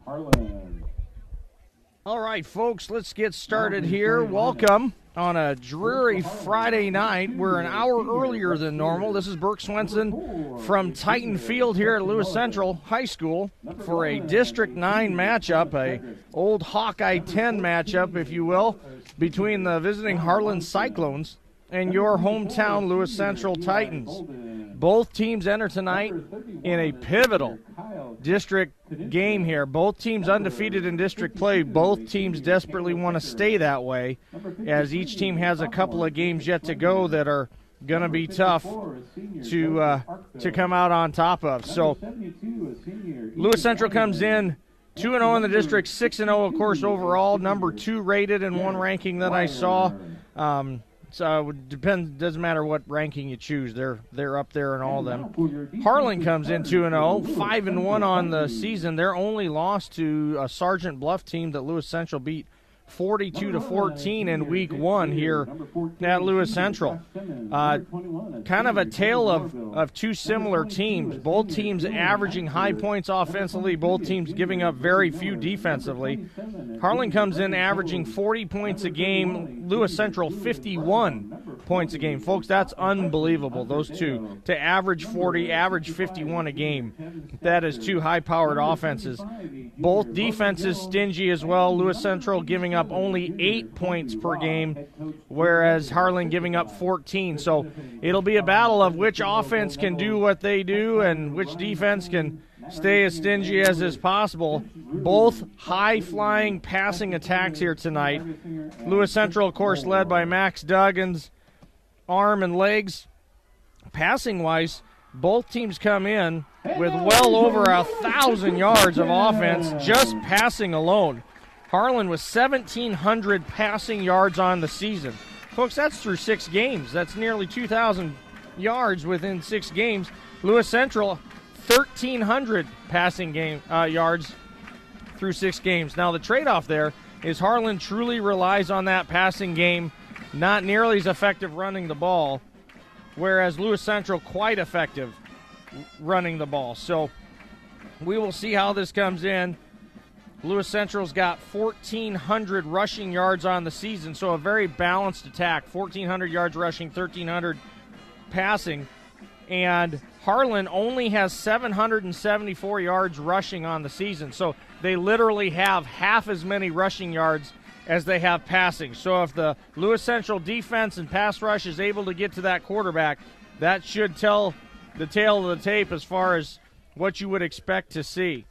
Harlan. All right, folks, let's get started here. Welcome on a dreary Friday night. We're an hour earlier than normal. This is Burke Swenson from Titan Field here at Lewis Central High School for a District 9 matchup, a old Hawkeye 10 matchup, if you will, between the visiting Harlan Cyclones and your hometown Lewis Central Titans. Both teams enter tonight in a pivotal district game here. Both teams undefeated in district play. Both teams desperately want to stay that way, as each team has a couple of games yet to go that are going to be tough to come out on top of. So Lewis Central comes in 2-0 in the district, 6-0, of course, overall, number 2 rated in one ranking that I saw. So it depends. Doesn't matter what ranking you choose. They're up there in all of them. Harlan comes in 2-0, 5-1 on the season. Their only loss to a Sergeant Bluff team that Lewis Central beat 42-14 in week 1 here at Lewis Central. Kind of a tale of two similar teams. Both teams averaging high points offensively, both teams giving up very few defensively. Harlan comes in averaging 40 points a game, Lewis Central 51 points a game. Folks, that's unbelievable, those two. To average 40, average 51 a game. That is two high-powered offenses. Both defenses stingy as well. Lewis Central giving up only 8 points per game, whereas Harlan giving up 14. So it'll be a battle of which offense can do what they do and which defense can stay as stingy as is possible. Both high-flying passing attacks here tonight. Lewis Central, of course, led by Max Duggan's arm and legs. Passing-wise, both teams come in with well over 1,000 yards of offense just passing alone. Harlan with 1,700 passing yards on the season. Folks, that's through 6 games. That's nearly 2,000 yards within 6 games. Lewis Central, 1,300 passing yards through 6 games. Now, the trade-off there is Harlan truly relies on that passing game, not nearly as effective running the ball, whereas Lewis Central quite effective running the ball. So we will see how this comes in. Lewis Central's got 1,400 rushing yards on the season, so a very balanced attack. 1,400 yards rushing, 1,300 passing. And Harlan only has 774 yards rushing on the season, so they literally have half as many rushing yards as they have passing. So if the Lewis Central defense and pass rush is able to get to that quarterback, that should tell the tale of the tape as far as what you would expect to see.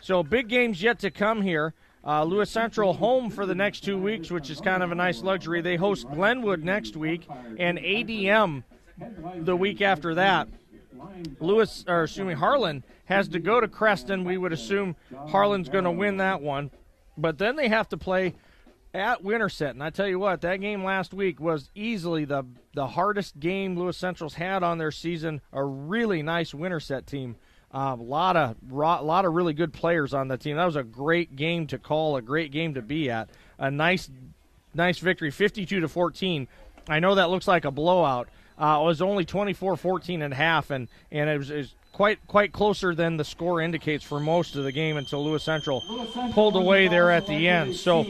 So big games yet to come here. Lewis Central home for the next 2 weeks, which is kind of a nice luxury. They host Glenwood next week and ADM the week after that. Harlan has to go to Creston. We would assume Harlan's going to win that one. But then they have to play at Winterset. And I tell you what, that game last week was easily the hardest game Lewis Central's had on their season. A really nice Winterset team. A lot of really good players on the team. That was a great game to call, a great game to be at. A nice victory, 52-14. I know that looks like a blowout. It was only 24-14 at half, and it was quite closer than the score indicates for most of the game until Lewis Central pulled away there at the end. So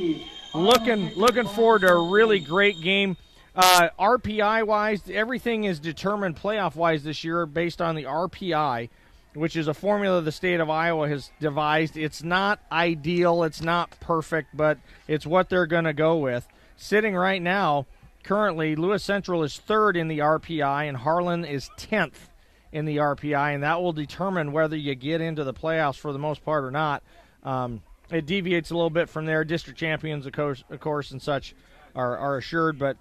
looking forward to a really great game. RPI-wise, everything is determined playoff-wise this year based on the RPI, which is a formula the state of Iowa has devised. It's not ideal, it's not perfect, but it's what they're going to go with. Sitting right now, currently, Lewis Central is 3rd in the RPI, and Harlan is 10th in the RPI, and that will determine whether you get into the playoffs for the most part or not. It deviates a little bit from there. District champions, of course, and such are assured, but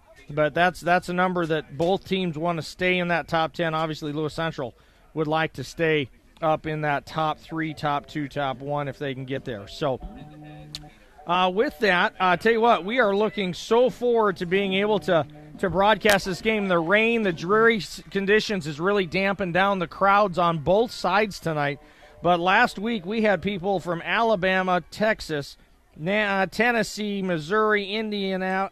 that's a number that both teams want to stay in that top 10. Obviously, Lewis Central would like to stay up in that top 3, top 2, top 1 if they can get there. So with that, I tell you what, we are looking so forward to being able to broadcast this game. The rain, the dreary conditions has really dampened down the crowds on both sides tonight. But last week we had people from Alabama, Texas, Tennessee, Missouri, Indiana,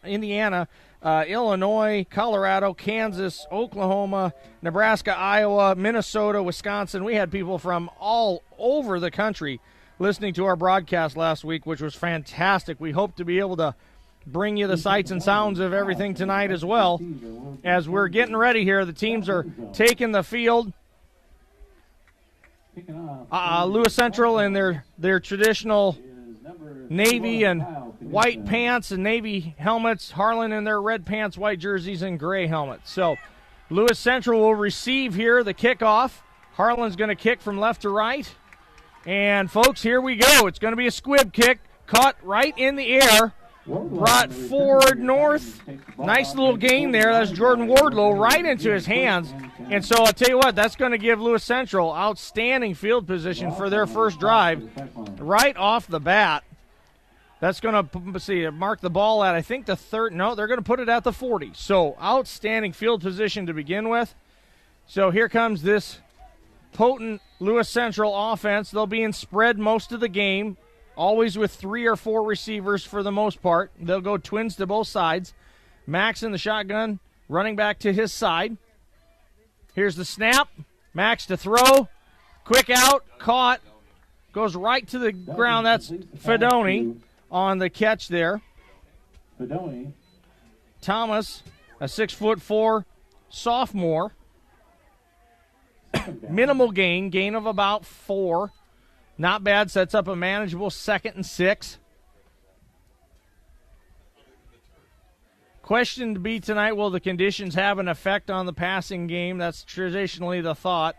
Illinois, Colorado, Kansas, Oklahoma, Nebraska, Iowa, Minnesota, Wisconsin. We had people from all over the country listening to our broadcast last week, which was fantastic. We hope to be able to bring you the sights and sounds of everything tonight as well. As we're getting ready here, the teams are taking the field. Lewis Central in their traditional navy and white pants and navy helmets. Harlan in their red pants, white jerseys, and gray helmets. So Lewis Central will receive here the kickoff. Harlan's going to kick from left to right. And, folks, here we go. It's going to be a squib kick, caught right in the air, brought forward north. Nice little gain there. That's Jordan Wardlow right into his hands. And so I'll tell you what, that's going to give Lewis Central outstanding field position for their first drive right off the bat. That's going to mark the ball at, I think, the third. No, they're going to put it at the 40. So outstanding field position to begin with. So here comes this potent Lewis Central offense. They'll be in spread most of the game, always with 3 or 4 receivers for the most part. They'll go twins to both sides. Max in the shotgun, running back to his side. Here's the snap. Max to throw. Quick out, caught. Goes right to the ground. That's Fedoni on the catch there. Thomas, a 6'4" sophomore. Minimal gain of about 4. Not bad, sets up a manageable 2nd and 6. Question to be tonight, will the conditions have an effect on the passing game? That's traditionally the thought.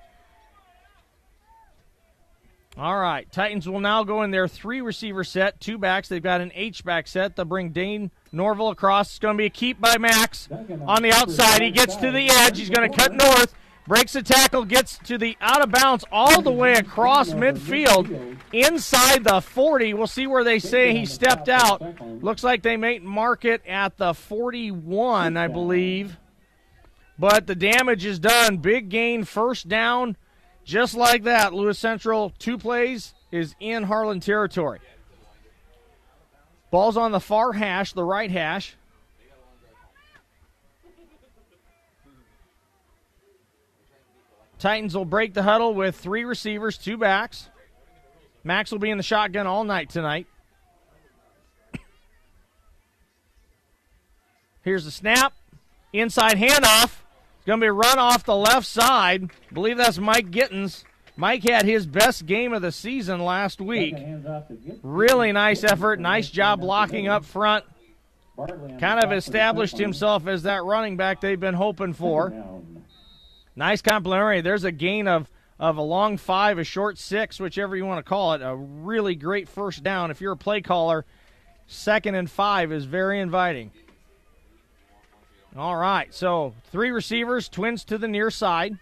All right, Titans will now go in their 3-receiver set, 2 backs. They've got an H-back set. They'll bring Dane Norville across. It's going to be a keep by Max on the outside. He gets to the edge. He's going to cut north. Breaks the tackle, gets to the out of bounds all the way across midfield inside the 40. We'll see where they say he stepped out. Looks like they may mark it at the 41, I believe. But the damage is done. Big gain, first down, just like that. Lewis Central, 2 plays, is in Harlan territory. Ball's on the far hash, the right hash. Titans will break the huddle with 3 receivers, 2 backs. Max will be in the shotgun all night tonight. Here's the snap. Inside handoff. It's going to be a run off the left side. I believe that's Mike Gittens. Mike had his best game of the season last week. Really nice effort. Nice job blocking up front. Kind of established himself as that running back they've been hoping for. Nice complimentary. There's a gain of a long 5, a short 6, whichever you want to call it. A really great first down. If you're a play caller, 2nd and 5 is very inviting. All right, so 3 receivers, twins to the near side.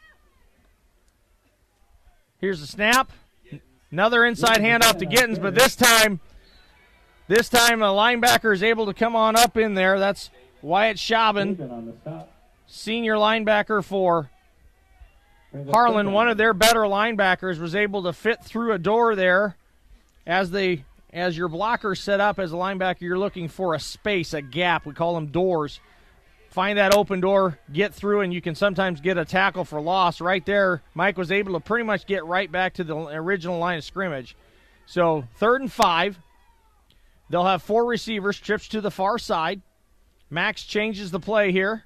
Here's the snap. Another inside handoff to Gittens, but this time the linebacker is able to come on up in there. That's Wyatt Schaben, senior linebacker for Harlan. One of their better linebackers was able to fit through a door there. As your blocker set up as a linebacker, you're looking for a space, a gap. We call them doors. Find that open door, get through, and you can sometimes get a tackle for loss. Right there, Mike was able to pretty much get right back to the original line of scrimmage. So 3rd and 5. They'll have 4 receivers, trips to the far side. Max changes the play here.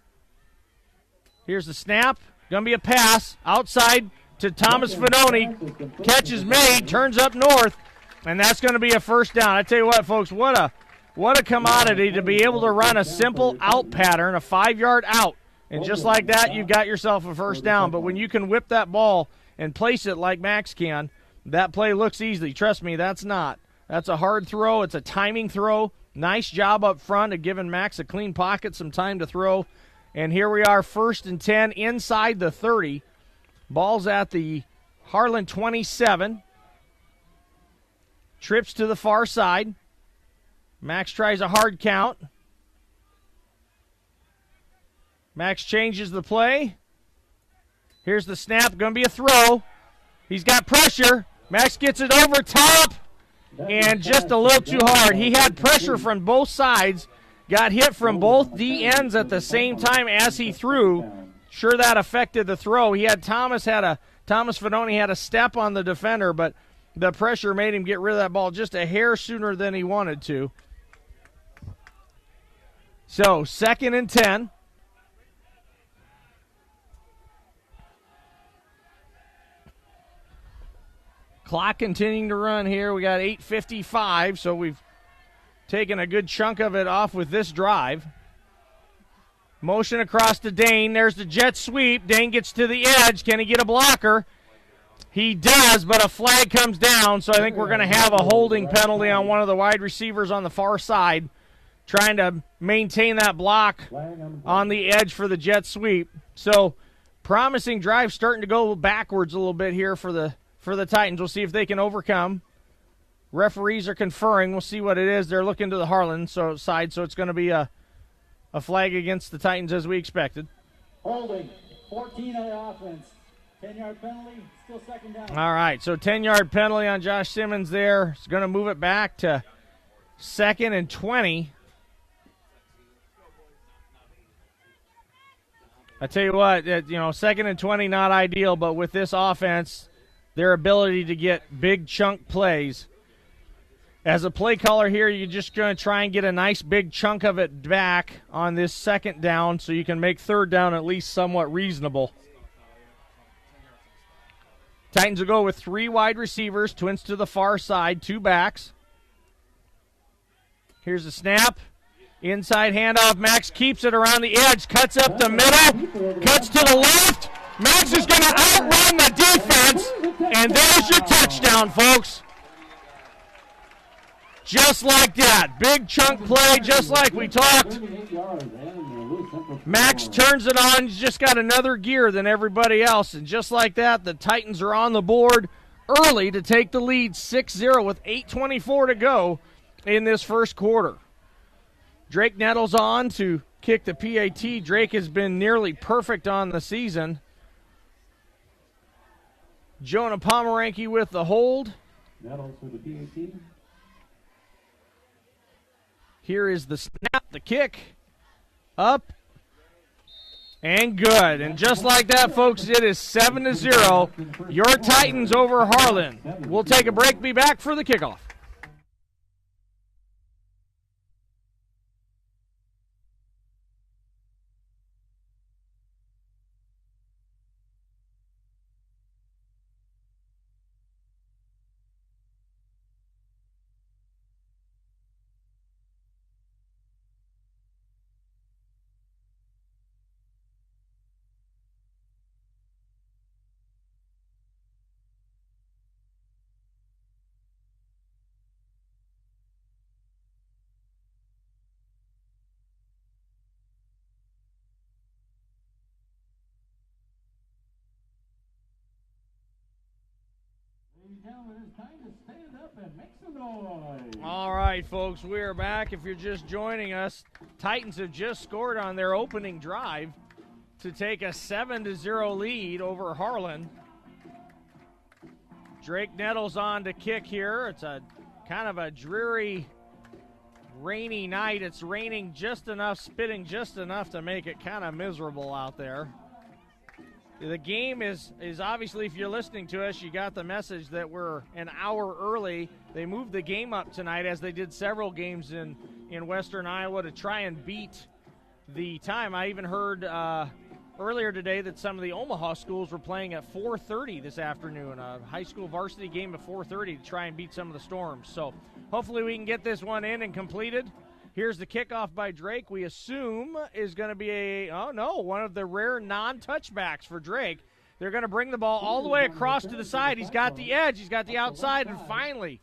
Here's the snap. Going to be a pass outside to Thomas Fedoni. Catch is made, turns up north, and that's going to be a first down. I tell you what, folks, what a commodity to be able to run a simple out pattern, a 5-yard out. And just like that, you've got yourself a first down. But when you can whip that ball and place it like Max can, that play looks easy. Trust me, that's not. That's a hard throw. It's a timing throw. Nice job up front of giving Max a clean pocket, some time to throw. And here we are, 1st and 10 inside the 30. Ball's at the Harlan 27. Trips to the far side. Max tries a hard count. Max changes the play. Here's the snap. Going to be a throw. He's got pressure. Max gets it over top. And just a little too hard. He had pressure from both sides. Got hit from both D ends at the same time as he threw. Sure, that affected the throw. Thomas Fedoni had a step on the defender, but the pressure made him get rid of that ball just a hair sooner than he wanted to. So 2nd and 10. Clock continuing to run here. We got 8:55, so we've taken a good chunk of it off with this drive. Motion across to Dane. There's the jet sweep. Dane gets to the edge. Can he get a blocker? He does, but a flag comes down, so I think we're going to have a holding penalty on one of the wide receivers on the far side, trying to maintain that block on the edge for the jet sweep. So promising drive starting to go backwards a little bit here for the Titans. We'll see if they can overcome. Referees are conferring. We'll see what it is. They're looking to the Harlan side, so it's going to be a flag against the Titans as we expected. Holding, 14 on the offense. 10-yard penalty, still 2nd down. All right, so 10-yard penalty on Josh Simmons there. It's going to move it back to 2nd and 20. I tell you what, 2nd and 20, not ideal, but with this offense, their ability to get big chunk plays. As a play caller here, you're just going to try and get a nice big chunk of it back on this 2nd down so you can make 3rd down at least somewhat reasonable. Titans will go with 3 wide receivers, twins to the far side, 2 backs. Here's the snap. Inside handoff. Max keeps it around the edge, cuts up the middle, cuts to the left. Max is going to outrun the defense, and there's your touchdown, folks. Just like that. Big chunk play, just like we talked. Max turns it on. He's just got another gear than everybody else. And just like that, the Titans are on the board early to take the lead 6-0 with 8:24 to go in this first quarter. Drake Nettles on to kick the PAT. Drake has been nearly perfect on the season. Jonah Pomeranke with the hold. Nettles for the PAT. Here is the snap, the kick, up, and good. And just like that, folks, it is 7-0. Your Titans over Harlan. We'll take a break, be back for the kickoff. All right, folks, we are back. If you're just joining us, Titans have just scored on their opening drive to take a 7-0 lead over Harlan. Drake Nettles on to kick here. It's a kind of a dreary, rainy night. It's raining just enough, spitting just enough to make it kind of miserable out there. The game is obviously, if you're listening to us, you got the message that we're an hour early. They moved the game up tonight, as they did several games in Western Iowa, to try and beat the time. I even heard earlier today that some of the Omaha schools were playing at 4:30 this afternoon, a high school varsity game at 4:30 to try and beat some of the Storms. So hopefully we can get this one in and completed. Here's the kickoff by Drake. We assume is going to be one of the rare non-touchbacks for Drake. They're going to bring the ball all the way across to the side. He's got the edge. He's got the outside, and finally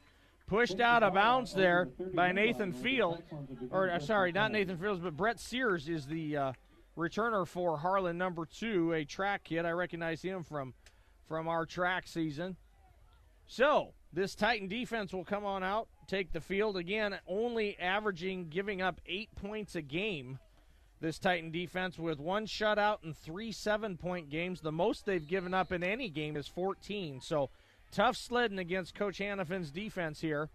pushed out of bounds there by Nathan Field. Or, sorry, not Nathan Fields, but Brett Sears is the returner for Harlan, number 2, a track kid. I recognize him from our track season. So this Titan defense will come on out, take the field again, only giving up 8 points a game. This Titan defense with 1 shutout and 3 7-point games. The most they've given up in any game is 14. So tough sledding against Coach Hannafin's defense here.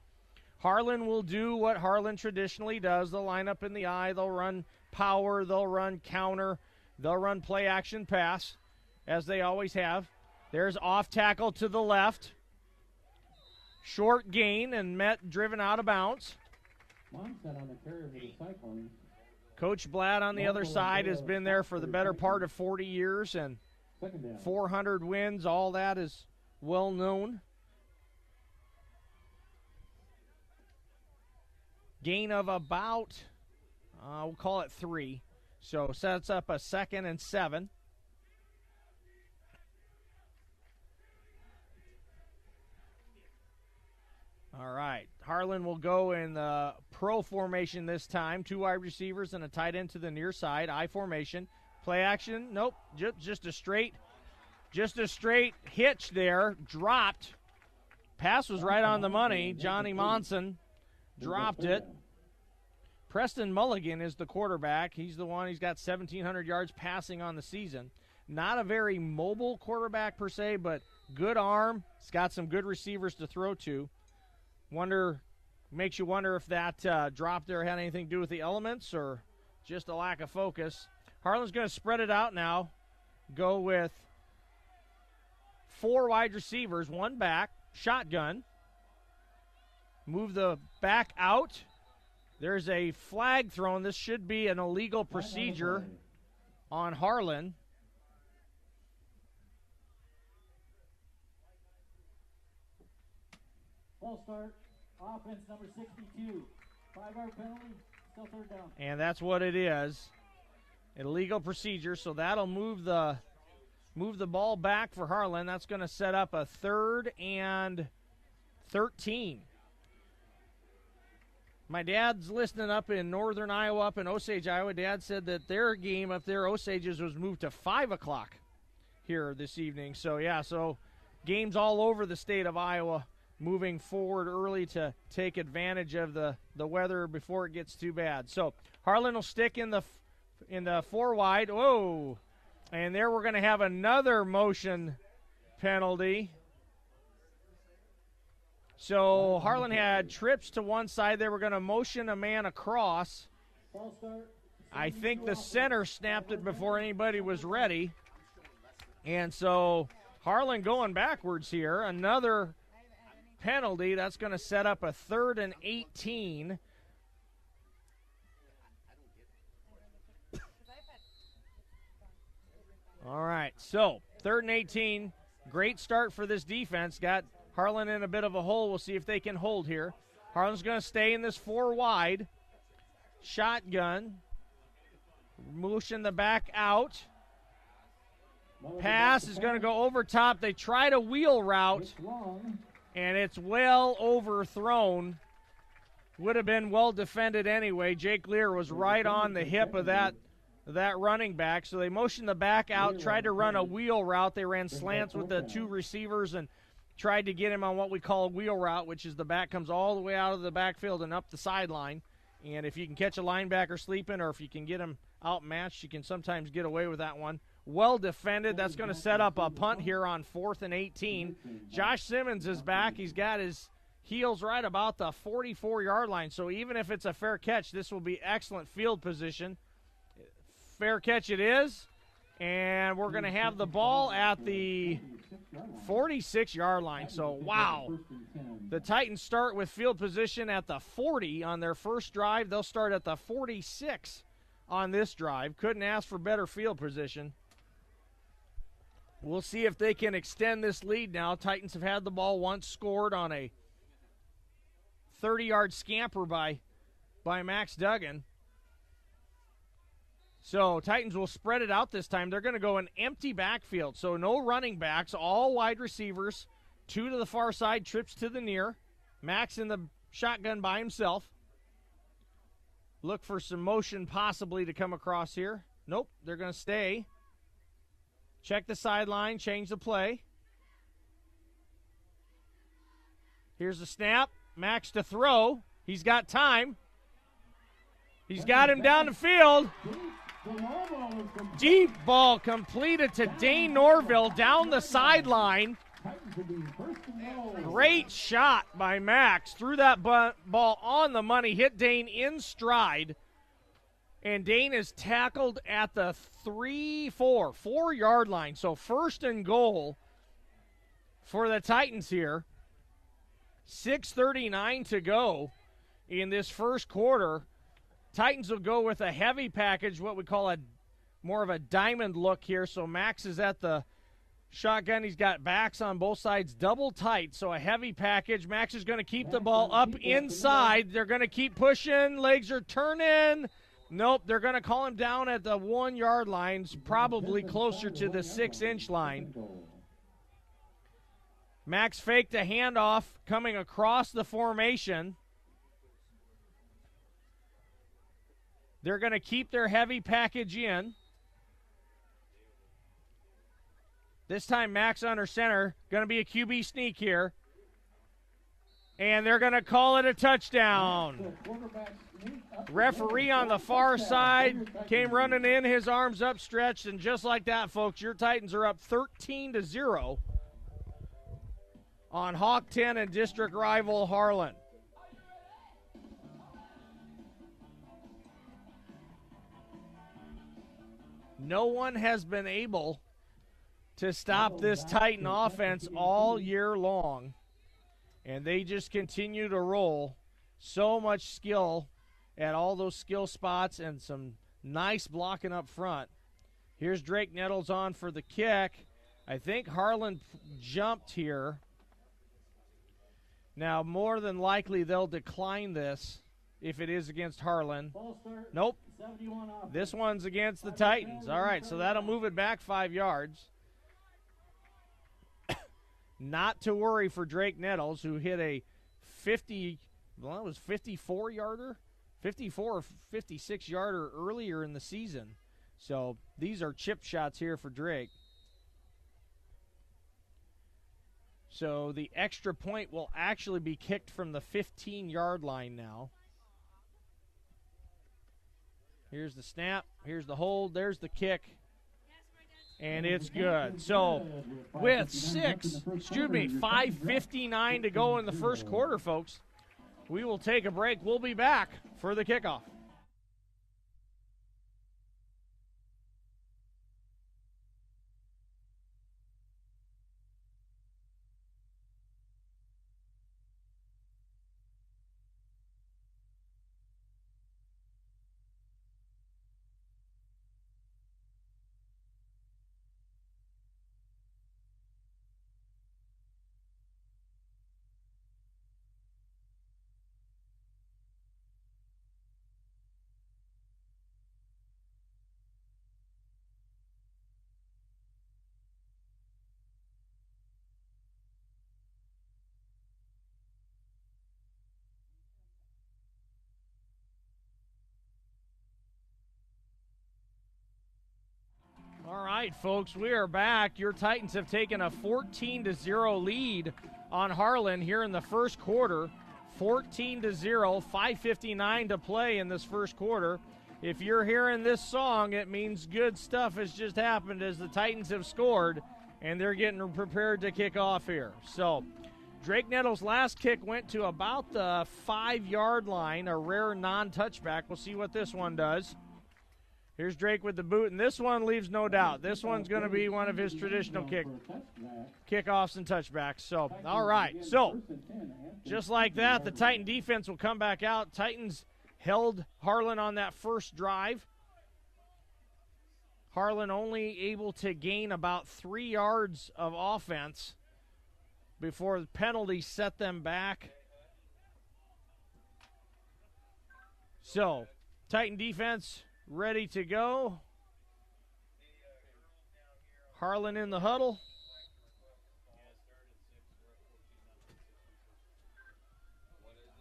Harlan will do what Harlan traditionally does. They'll line up in the eye. They'll run power. They'll run counter. They'll run play action pass, as they always have. There's off tackle to the left. Short gain and driven out of bounds. Monset on the carrier for the Cyclones. Coach Blatt on the other side has been there for the better part of 40 years and 400 wins. All that is well known. Gain of about, we'll call it 3. So sets up a 2nd and 7. All right. Harlan will go in the pro formation this time. 2 wide receivers and a tight end to the near side. I formation. Play action. Nope. Just a straight hitch there. Dropped. Pass was right on the money. Johnny Monson dropped it. Preston Mulligan is the quarterback. He's the one. He's got 1,700 yards passing on the season. Not a very mobile quarterback per se, but good arm. He's got some good receivers to throw to. Makes you wonder if that drop there had anything to do with the elements or just a lack of focus. Harlan's going to spread it out now. Go with 4 wide receivers, 1 back, shotgun. Move the back out. There's a flag thrown. This should be an illegal procedure on Harlan. Full start. Offense number 62. 5-yard penalty. Still 3rd down. And that's what it is. Illegal procedure. So that'll move the ball back for Harlan. That's going to set up a 3rd and 13. My dad's listening up in northern Iowa, up in Osage, Iowa. Dad said that their game up there, Osage's, was moved to 5 o'clock here this evening. So, yeah, games all over the state of Iowa moving forward early to take advantage of the weather before it gets too bad. So, Harlan will stick in the 4 wide. Whoa! And there we're going to have another motion penalty. So Harlan had trips to one side. They were going to motion a man across. I think the center snapped it before anybody was ready. And so Harlan going backwards here. Another penalty. That's going to set up a 3rd and 18. All right, so 3rd and 18. Great start for this defense. Got Harlan in a bit of a hole. We'll see if they can hold here. Harlan's going to stay in this 4 wide. Shotgun. Motion the back out. Pass is going to go over top. They tried a wheel route, and it's well overthrown. Would have been well defended anyway. Jake Lear was right on the hip of that running back. So they motioned the back out, tried to run a wheel route. They ran slants with the 2 receivers and tried to get him on what we call a wheel route, which is the back comes all the way out of the backfield and up the sideline. And if you can catch a linebacker sleeping or if you can get him outmatched, you can sometimes get away with that one. Well defended. That's going to set up a punt here on 4th and 18. Josh Simmons is back. He's got his heels right about the 44-yard line. So even if it's a fair catch, this will be excellent field position. Fair catch it is. And we're going to have the ball at the 46-yard line. So, wow. The Titans start with field position at the 40 on their first drive. They'll start at the 46 on this drive. Couldn't ask for better field position. We'll see if they can extend this lead now. Titans have had the ball once, scored on a 30-yard scamper by Max Duggan. So Titans will spread it out this time. They're going to go an empty backfield. So no running backs, all wide receivers. 2 to the far side, trips to the near. Max in the shotgun by himself. Look for some motion possibly to come across here. Nope, they're going to stay. Check the sideline, change the play. Here's the snap. Max to throw. He's got time. He's got him down the field. Deep ball completed to Dane Norville down the sideline. Great shot by Max. Threw that ball on the money, hit Dane in stride. And Dane is tackled at the 4-yard line. So 1st and goal for the Titans here. 6:39 to go in this first quarter. Titans will go with a heavy package, what we call more of a diamond look here. So Max is at the shotgun. He's got backs on both sides, double tight. So a heavy package. Max is going to keep the ball up inside. They're going to keep pushing. Legs are turning. Nope, they're going to call him down at the 1 yard line, probably closer to the 6-inch line. Max faked a handoff coming across the formation. They're going to keep their heavy package in. This time Max under center. Going to be a QB sneak here. And they're going to call it a touchdown. Referee on the far side came running in, his arms upstretched, and just like that, folks, your Titans are up 13-0 on Hawk 10 and district rival Harlan. No one has been able to stop this Titan offense all year long, and they just continue to roll. So much skill at all those skill spots and some nice blocking up front. Here's Drake Nettles on for the kick. I think Harlan jumped here. Now, more than likely, they'll decline this if it is against Harlan. Nope. This one's against the Titans. All right, so that'll move it back 5 yards. Not to worry for Drake Nettles, who hit a 54-yarder? 54 or 56-yarder earlier in the season. So these are chip shots here for Drake. So the extra point will actually be kicked from the 15-yard line now. Here's the snap. Here's the hold. There's the kick. And it's good. So with 5:59 to go in the first quarter, folks, we will take a break. We'll be back for the kickoff. All right, folks, we are back. Your Titans have taken a 14-0 lead on Harlan here in the first quarter. 14-0, 5:59 to play in this first quarter. If you're hearing this song, it means good stuff has just happened as the Titans have scored, and they're getting prepared to kick off here. So Drake Nettles' last kick went to about the 5-yard line, a rare non-touchback. We'll see what this one does. Here's Drake with the boot, and this one leaves no doubt. This one's going to be one of his traditional kickoffs and touchbacks. So, all right. So, just like that, the Titan defense will come back out. Titans held Harlan on that first drive. Harlan only able to gain about 3 yards of offense before the penalty set them back. So, Titan defense ready to go. Harlan in the huddle.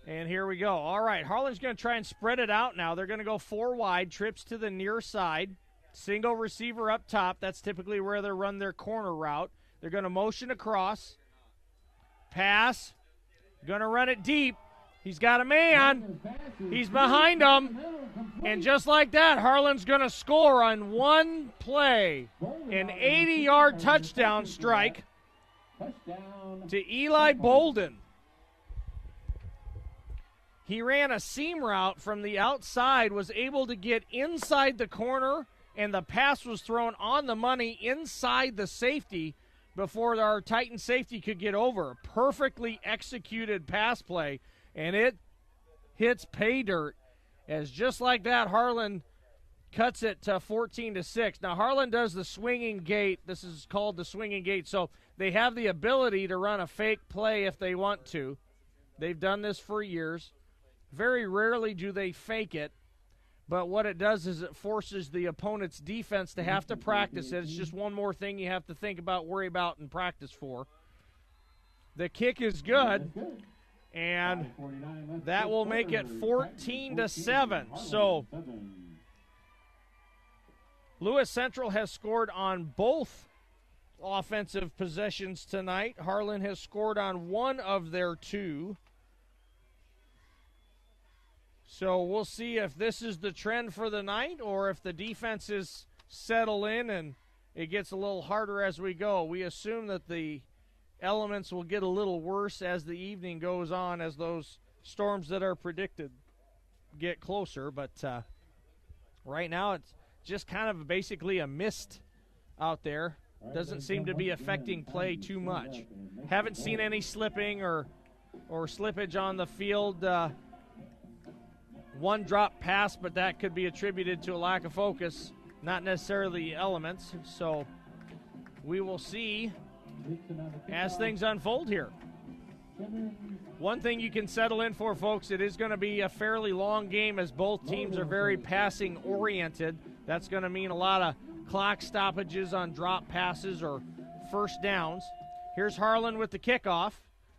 And here we go. All right, Harlan's going to try and spread it out now. They're going to go 4 wide, trips to the near side. Single receiver up top. That's typically where they run their corner route. They're going to motion across. Pass. Going to run it deep. He's got a man. He's behind him. And just like that, Harlan's going to score on one play. An 80-yard touchdown strike to Eli Bolden. He ran a seam route from the outside, was able to get inside the corner, and the pass was thrown on the money inside the safety. before our Titan safety could get over. Perfectly executed pass play, and it hits pay dirt. As just like that, Harlan cuts it to 14-6. Now, Harlan does the swinging gate. This is called the swinging gate. So they have the ability to run a fake play if they want to. They've done this for years. Very rarely do they fake it. But what it does is it forces the opponent's defense to have to practice it. It's just one more thing you have to think about, worry about, and practice for. The kick is good, and that will make it 14-7. So Lewis Central has scored on both offensive possessions tonight. Harlan has scored on one of their two. So we'll see if this is the trend for the night or if the defenses settle in and it gets a little harder as we go. We assume that the elements will get a little worse as the evening goes on, as those storms that are predicted get closer. But right now it's just kind of basically a mist out there. Doesn't seem to be affecting play too much. Haven't seen any slipping or slippage on the field. One drop pass, but that could be attributed to a lack of focus, not necessarily elements. So we will see as things unfold here. One thing you can settle in for, folks, it is going to be a fairly long game as both teams are very passing oriented. That's going to mean a lot of clock stoppages on drop passes or first downs. Here's Harlan with the kickoff.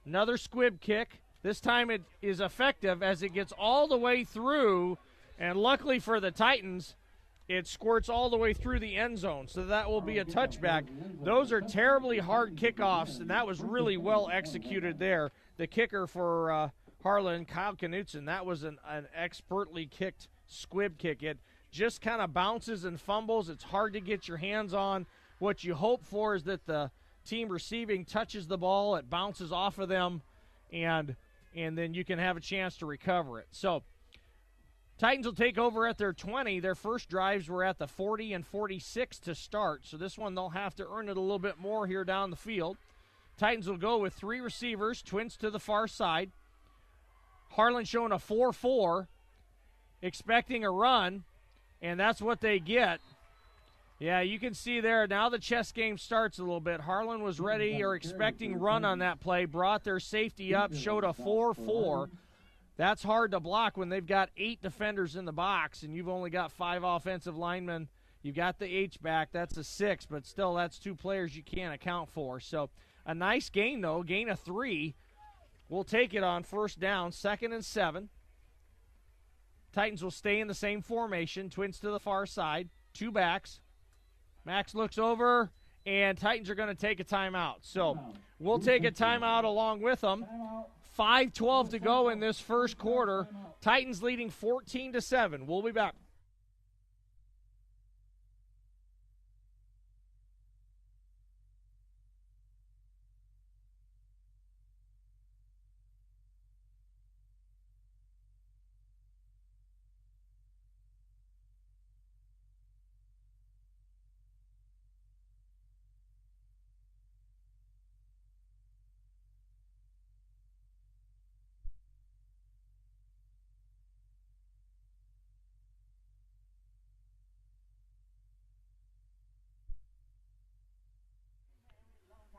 Another squib kick. This time it is effective as it gets all the way through, and luckily for the Titans, it squirts all the way through the end zone, so that will be a touchback. Those are terribly hard kickoffs, and that was really well executed there. The kicker for Harlan, Kyle Knutson, that was an expertly kicked squib kick. It just kind of bounces and fumbles. It's hard to get your hands on. What you hope for is that the team receiving touches the ball, it bounces off of them, and then you can have a chance to recover it. So Titans will take over at their 20. Their first drives were at the 40 and 46 to start. So this one they'll have to earn it a little bit more here down the field. Titans will go with three receivers, twins to the far side. Harlan showing a 4-4, expecting a run, and that's what they get. Yeah, you can see there, now the chess game starts a little bit. Harlan was ready or expecting run on that play, brought their safety up, showed a 4-4. That's hard to block when they've got 8 defenders in the box and you've only got 5 offensive linemen. You've got the H-back, that's a 6, but still that's 2 players you can't account for. So a nice gain, though, gain of 3. We'll take it on first down, 2nd and 7. Titans will stay in the same formation, twins to the far side, 2 backs. Max looks over, and Titans are going to take a timeout. So we'll take a timeout along with them. 5:12 to go in this first quarter. Titans leading 14-7. We'll be back.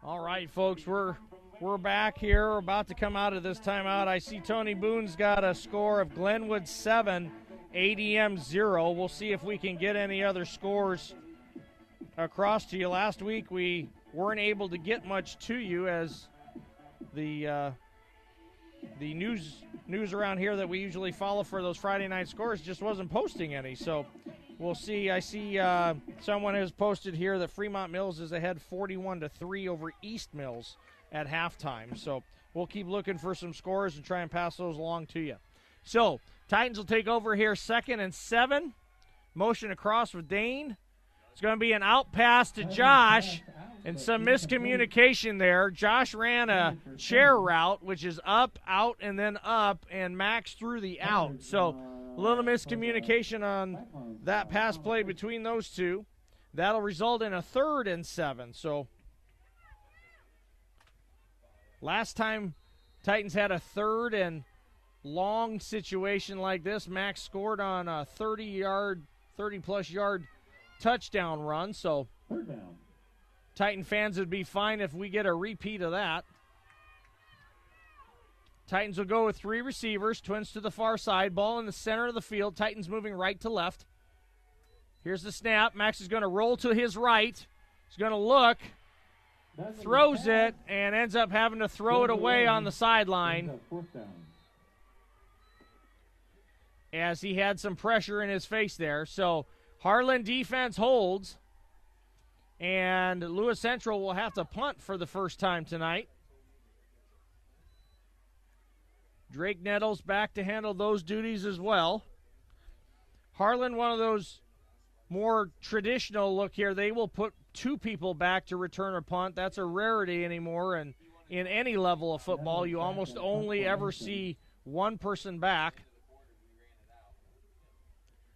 All right, folks, we're back here. We're about to come out of this timeout. I see Tony Boone's got a score of Glenwood 7, ADM 0. We'll see if we can get any other scores across to you. Last week we weren't able to get much to you as the news around here that we usually follow for those Friday night scores just wasn't posting any. So we'll see. I see someone has posted here that Fremont Mills is ahead 41-3 over East Mills at halftime. So we'll keep looking for some scores and try and pass those along to you. So Titans will take over here 2nd and 7. Motion across with Dane. It's going to be an out pass to Josh and some miscommunication there. Josh ran a chair route, which is up, out, and then up, and Max threw the out. So a little miscommunication on that pass play between those two. That'll result in a 3rd and 7. So Last time Titans had a 3rd and long situation like this, Max scored on a 30-plus yard touchdown run. So 3rd down. Titan fans would be fine if we get a repeat of that. Titans will go with 3 receivers, twins to the far side, ball in the center of the field, Titans moving right to left. Here's the snap. Max is going to roll to his right. He's going to look, throws it, and ends up having to throw it away on the sideline as he had some pressure in his face there. So Harlan defense holds, and Lewis Central will have to punt for the first time tonight. Drake Nettles back to handle those duties as well. Harlan, one of those more traditional look here. They will put 2 people back to return a punt. That's a rarity anymore, and in any level of football, you almost only ever see 1 person back.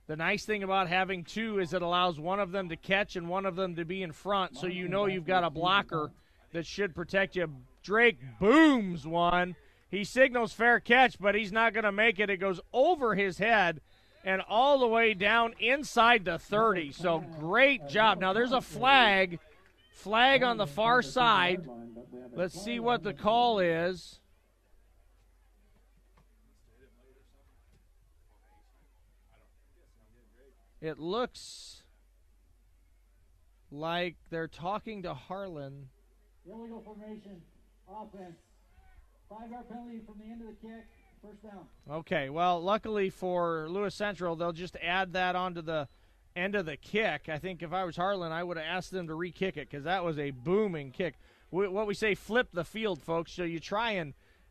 The nice thing about having 2 is it allows one of them to catch and one of them to be in front, so you know you've got a blocker that should protect you. Drake booms one. He signals fair catch, but he's not going to make it. It goes over his head and all the way down inside the 30. So great job. Now there's a flag on the far side. Let's see what the call is. It looks like they're talking to Harlan. Illegal formation, offense. 5-yard penalty from the end of the kick, first down. Okay, well, luckily for Lewis Central, they'll just add that onto the end of the kick. I think if I was Harlan, I would have asked them to re-kick it because that was a booming kick. What we say, flip the field, folks. So you try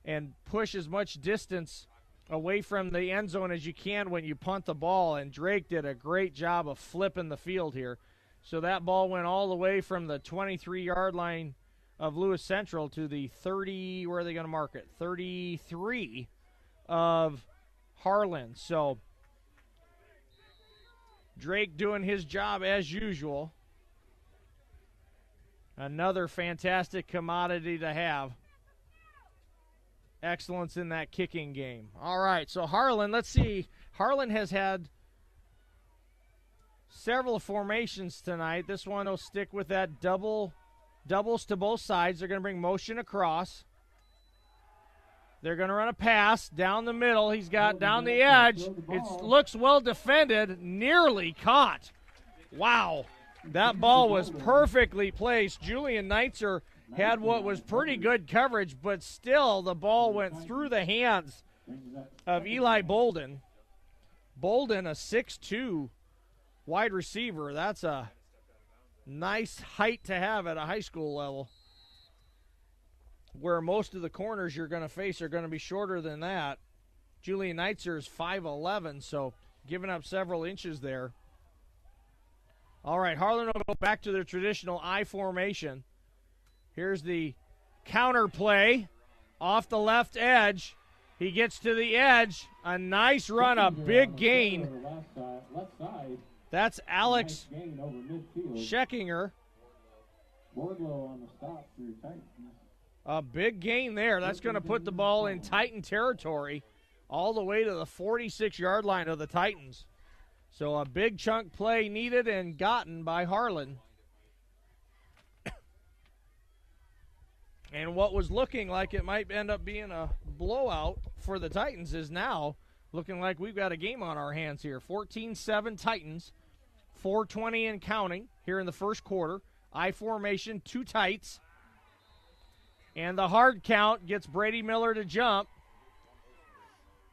and push as much distance away from the end zone as you can when you punt the ball, and Drake did a great job of flipping the field here. So that ball went all the way from the 23-yard line of Lewis Central to the 30, where are they going to mark it? 33 of Harlan. So Drake doing his job as usual. Another fantastic commodity to have. Excellence in that kicking game. All right, so Harlan, let's see. Harlan has had several formations tonight. This one will stick with that doubles to both sides. They're going to bring motion across. They're going to run a pass down the middle. He's got down the edge. It looks well defended, nearly caught. Wow, that ball was perfectly placed. Julian Neitzer had what was pretty good coverage, but still the ball went through the hands of Eli Bolden. Bolden, a 6'2" wide receiver. That's a nice height to have at a high school level, where most of the corners you're going to face are going to be shorter than that. Julian Neitzer is 5'11", so giving up several inches there. All right, Harlan will go back to their traditional I formation. Here's the counter play off the left edge. He gets to the edge. A nice run, a big gain. That's Alex Scheckinger. A big gain there. That's going to put the ball in Titan territory all the way to the 46-yard line of the Titans. So a big chunk play needed and gotten by Harlan. And what was looking like it might end up being a blowout for the Titans is now looking like we've got a game on our hands here. 14-7 Titans, 4:20 and counting here in the first quarter. I formation, 2 tights. And the hard count gets Brady Miller to jump.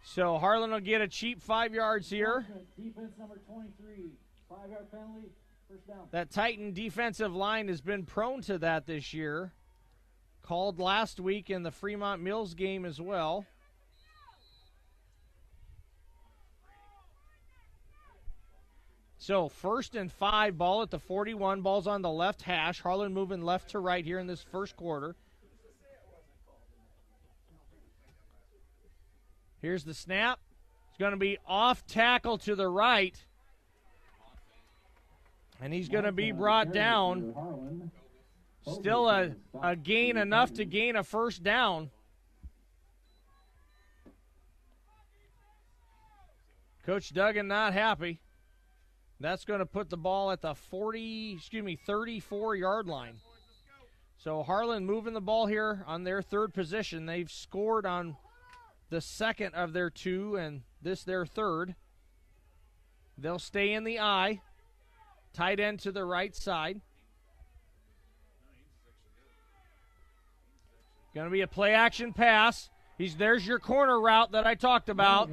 So Harlan will get a cheap 5 yards here. Defense number 23, 5-yard penalty, first down. That Titan defensive line has been prone to that this year. Called last week in the Fremont Mills game as well. So 1st and 5, ball at the 41. Ball's on the left hash. Harlan moving left to right here in this first quarter. Here's the snap. It's going to be off tackle to the right. And he's going to be brought down. Still a gain enough to gain a first down. Coach Duggan not happy. That's going to put the ball at the 34-yard line. So Harlan moving the ball here on their third position. They've scored on the second of their two, and this their third. They'll stay in the I. Tight end to the right side. Going to be a play-action pass. There's your corner route that I talked about.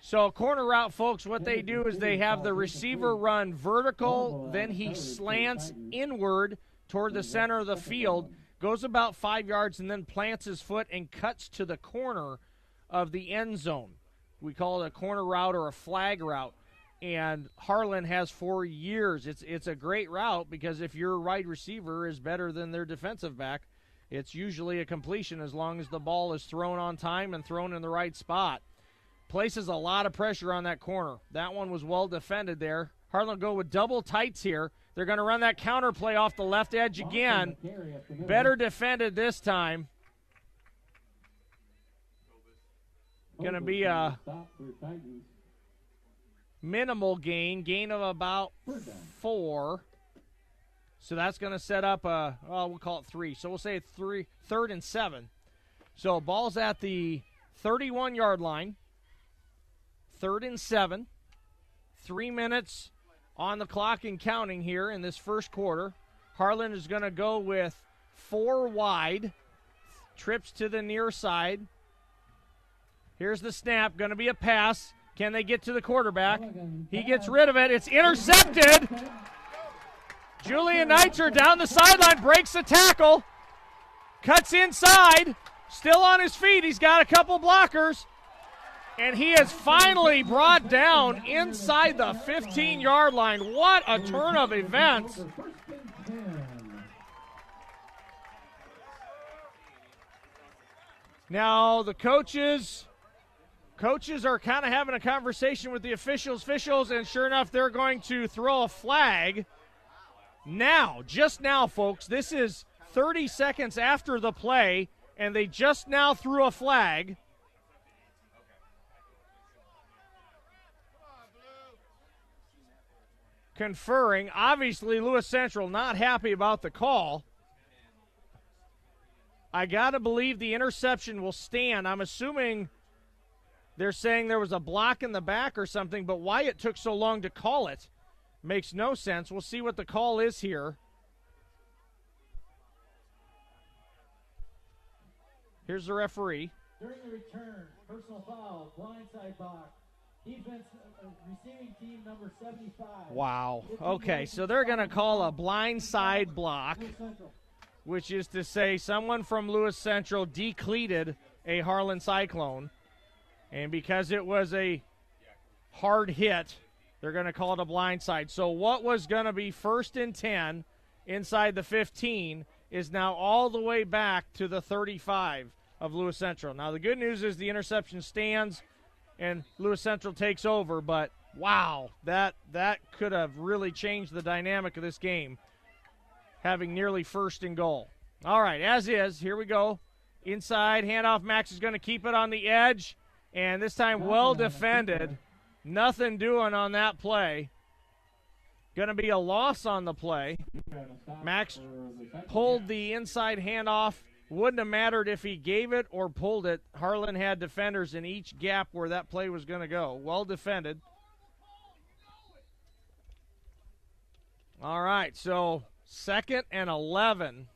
So corner route, folks, what they do is they have the receiver run vertical, then he slants inward toward the center of the field, goes about 5 yards, and then plants his foot and cuts to the corner of the end zone. We call it a corner route or a flag route. And Harlan has for years. It's a great route because if your wide receiver is better than their defensive back, it's usually a completion as long as the ball is thrown on time and thrown in the right spot. Places a lot of pressure on that corner. That one was well defended there. Harlan go with double tights here. They're going to run that counter play off the left edge again. Better defended this time. Going to be a minimal gain of about 4. So that's going to set up we'll call it 3. So we'll say 3rd and 7. So ball's at the 31-yard line. 3rd and 7. 3 minutes on the clock and counting here in this first quarter. Harlan is going to go with 4 wide. Trips to the near side. Here's the snap. Going to be a pass. Can they get to the quarterback? He gets rid of it. It's intercepted. Julian Neitzer down the sideline, breaks the tackle, cuts inside, still on his feet. He's got a couple blockers, and he is finally brought down inside the 15-yard line. What a turn of events. Now the coaches are kind of having a conversation with the officials, and sure enough, they're going to throw a flag. Now, just now, folks, this is 30 seconds after the play, and they just now threw a flag. Conferring. Obviously, Lewis Central not happy about the call. I got to believe the interception will stand. I'm assuming they're saying there was a block in the back or something, but why it took so long to call it makes no sense. We'll see what the call is here. Here's the referee. During the return, personal foul, blindside box. Defense, receiving team number 75. Wow. Okay, so they're going to call a blindside block, which is to say someone from Lewis Central decleated a Harlan Cyclone. And because it was a hard hit, they're going to call it a blindside. So what was going to be 1st and 10 inside the 15 is now all the way back to the 35 of Lewis Central. Now, the good news is the interception stands and Lewis Central takes over, but wow, that could have really changed the dynamic of this game, having nearly 1st and goal. All right, as is, here we go. Inside, handoff, Max is going to keep it on the edge, and this time well defended. Nothing doing on that play. Going to be a loss on the play. Max pulled the inside handoff. Wouldn't have mattered if he gave it or pulled it. Harlan had defenders in each gap where that play was going to go. Well defended. All right, so 2nd and 11.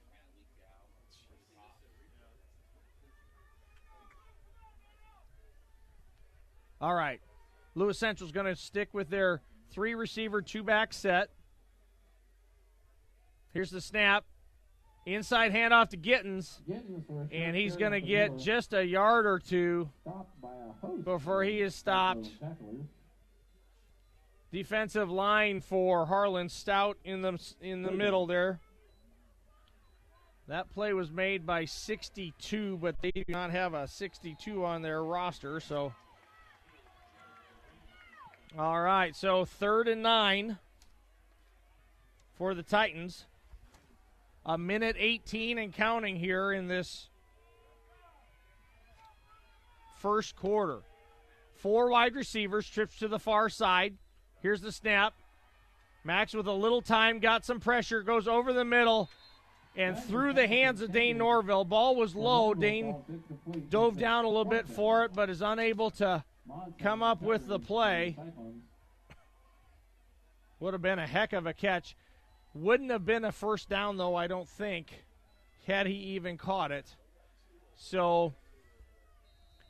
All right. Lewis Central's going to stick with their 3-receiver, 2-back set. Here's the snap. Inside handoff to Gittens. And he's going to get just a yard or two before he is stopped. Defensive line for Harlan, stout in the middle there. That play was made by 62, but they do not have a 62 on their roster, so... All right, so 3rd and 9 for the Titans. A minute 18 and counting here in this first quarter. 4 wide receivers, trips to the far side. Here's the snap. Max with a little time, got some pressure, goes over the middle and through the hands of Dane Norville. Ball was low. Dane dove down a little bit for it, but is unable to come up with the play. Would have been a heck of a catch. Wouldn't have been a first down, though, I don't think, had he even caught it. So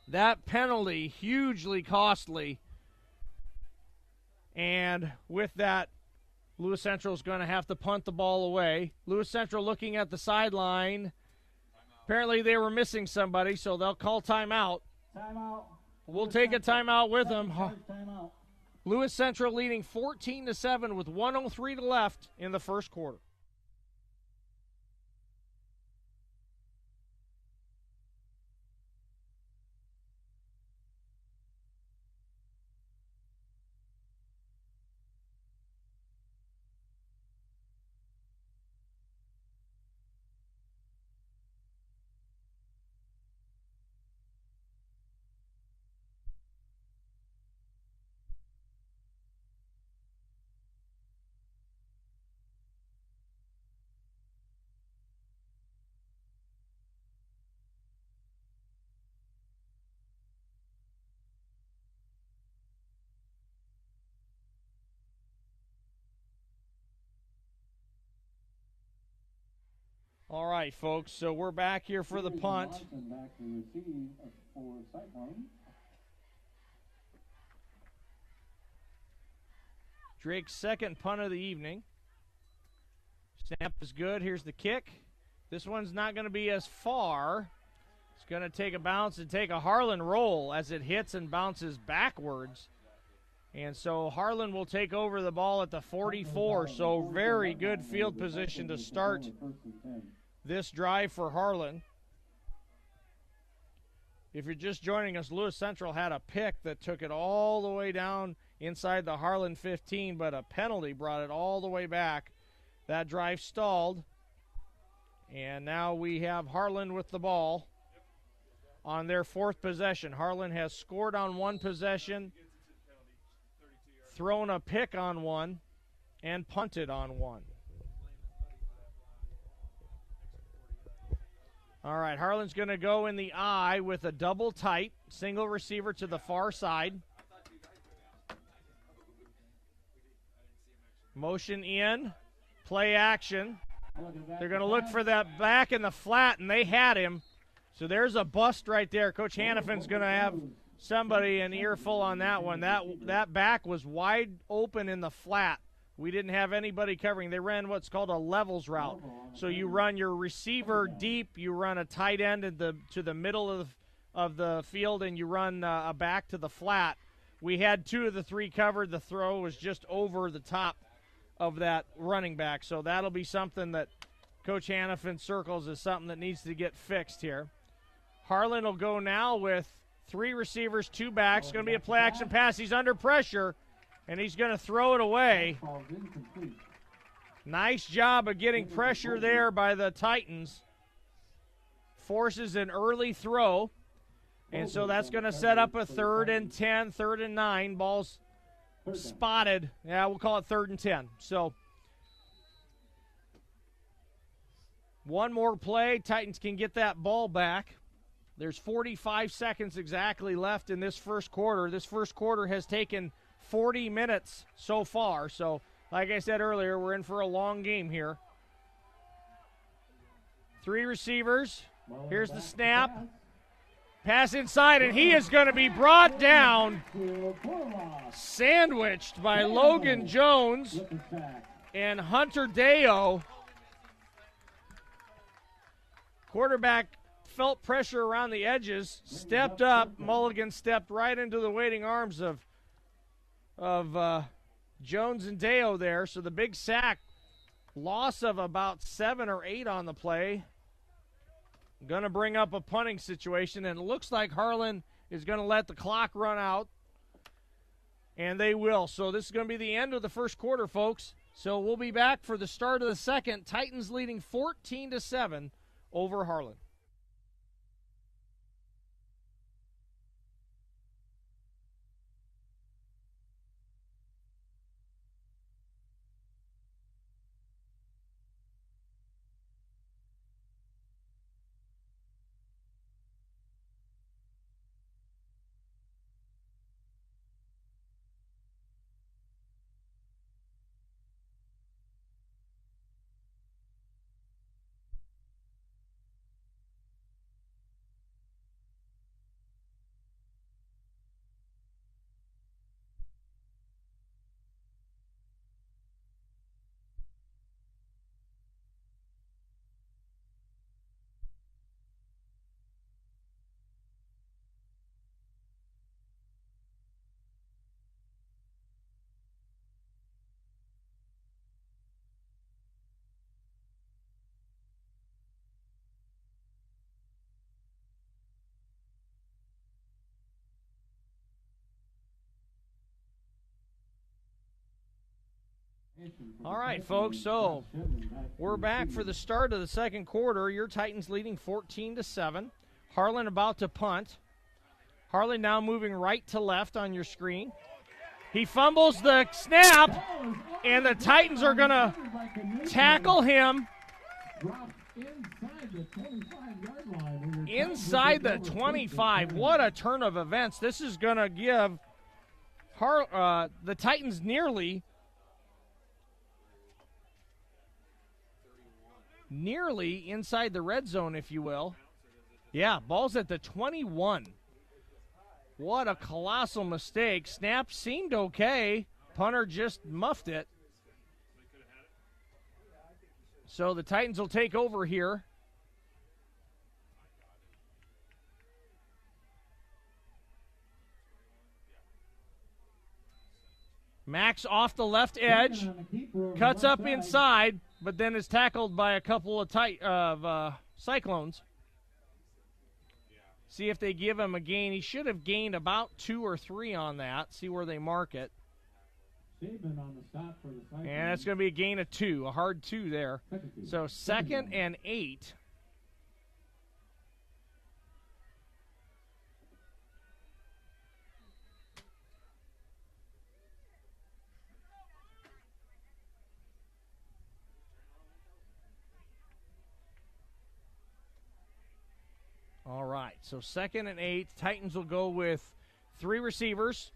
that penalty, hugely costly. And with that, Lewis Central is going to have to punt the ball away. Lewis Central looking at the sideline. Apparently they were missing somebody, so they'll call timeout. Timeout. We'll take a timeout with them. Timeout. Lewis Central leading 14-7 with 1:03 to left in the first quarter. All right, folks, so we're back here for the punt. Drake's second punt of the evening. Snap is good. Here's the kick. This one's not going to be as far. It's going to take a bounce and take a Harlan roll as it hits and bounces backwards. And so Harlan will take over the ball at the 44. So very good field position to start this drive for Harlan. If you're just joining us, Lewis Central had a pick that took it all the way down inside the Harlan 15, but a penalty brought it all the way back. That drive stalled. And now we have Harlan with the ball on their fourth possession. Harlan has scored on one possession, thrown a pick on one, and punted on one. All right, Harlan's going to go in the I with a double tight, single receiver to the far side. Motion in, play action. They're going to look for that back in the flat, and they had him. So there's a bust right there. Coach Hannafin's going to have somebody an earful on that one. That back was wide open in the flat. We didn't have anybody covering. They ran what's called a levels route. So you run your receiver deep, you run a tight end to the middle of the field, and you run a back to the flat. We had 2 of the 3 covered. The throw was just over the top of that running back. So that'll be something that Coach Hannafin circles as something that needs to get fixed here. Harlan will go now with 3 receivers, 2 backs. Going to be a play action pass. He's under pressure, and he's going to throw it away. Nice job of getting pressure there by the Titans. Forces an early throw, and so that's going to set up a 3rd and 10, 3rd and 9. Ball's spotted. Yeah, we'll call it 3rd and 10. So one more play. Titans can get that ball back. There's 45 seconds exactly left in this first quarter. This first quarter has taken 40 minutes so far. So, like I said earlier, we're in for a long game here. 3 receivers. Here's the snap. Pass inside, and he is going to be brought down, sandwiched by Logan Jones and Hunter Deo. Quarterback felt pressure around the edges, stepped up. Mulligan stepped right into the waiting arms of Jones and Deo there. So the big sack, loss of about 7 or 8 on the play. Going to bring up a punting situation, and it looks like Harlan is going to let the clock run out, and they will. So this is going to be the end of the first quarter, folks. So we'll be back for the start of the second. Titans leading 14-7 over Harlan. All right, folks, so we're back for the start of the second quarter. Your Titans leading 14-7. Harlan about to punt. Harlan now moving right to left on your screen. He fumbles the snap, and the Titans are going to tackle him inside the 25. What a turn of events. This is going to give the Titans nearly inside the red zone, if you will. Yeah, ball's at the 21. What a colossal mistake. Snap seemed okay. Punter just muffed it. So the Titans will take over here. Max off the left edge, cuts up inside, but then is tackled by a couple of Cyclones. See if they give him a gain. He should have gained about 2 or 3 on that. See where they mark it. And it's going to be a gain of 2, a hard 2 there. So 2nd and 8. All right, so 2nd and 8. Titans will go with 3 receivers,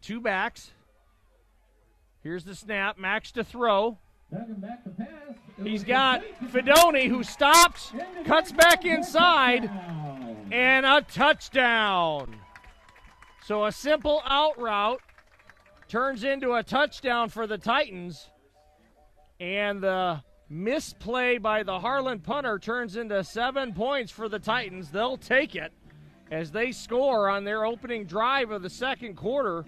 2 backs. Here's the snap. Max to throw. He's got Fedoni, who stops, cuts back inside, and a touchdown. So a simple out route turns into a touchdown for the Titans, and the misplay by the Harlan punter turns into 7 points for the Titans. They'll take it as they score on their opening drive of the second quarter.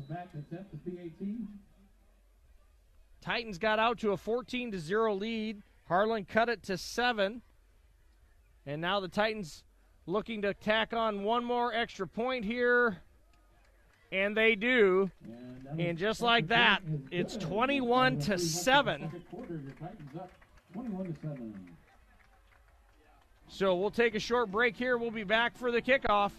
Back to set the P18. Titans got out to a 14-0 lead. Harlan cut it to 7. And now the Titans looking to tack on one more extra point here. And they do. And just like that, it's 21-7. So we'll take a short break here. We'll be back for the kickoff.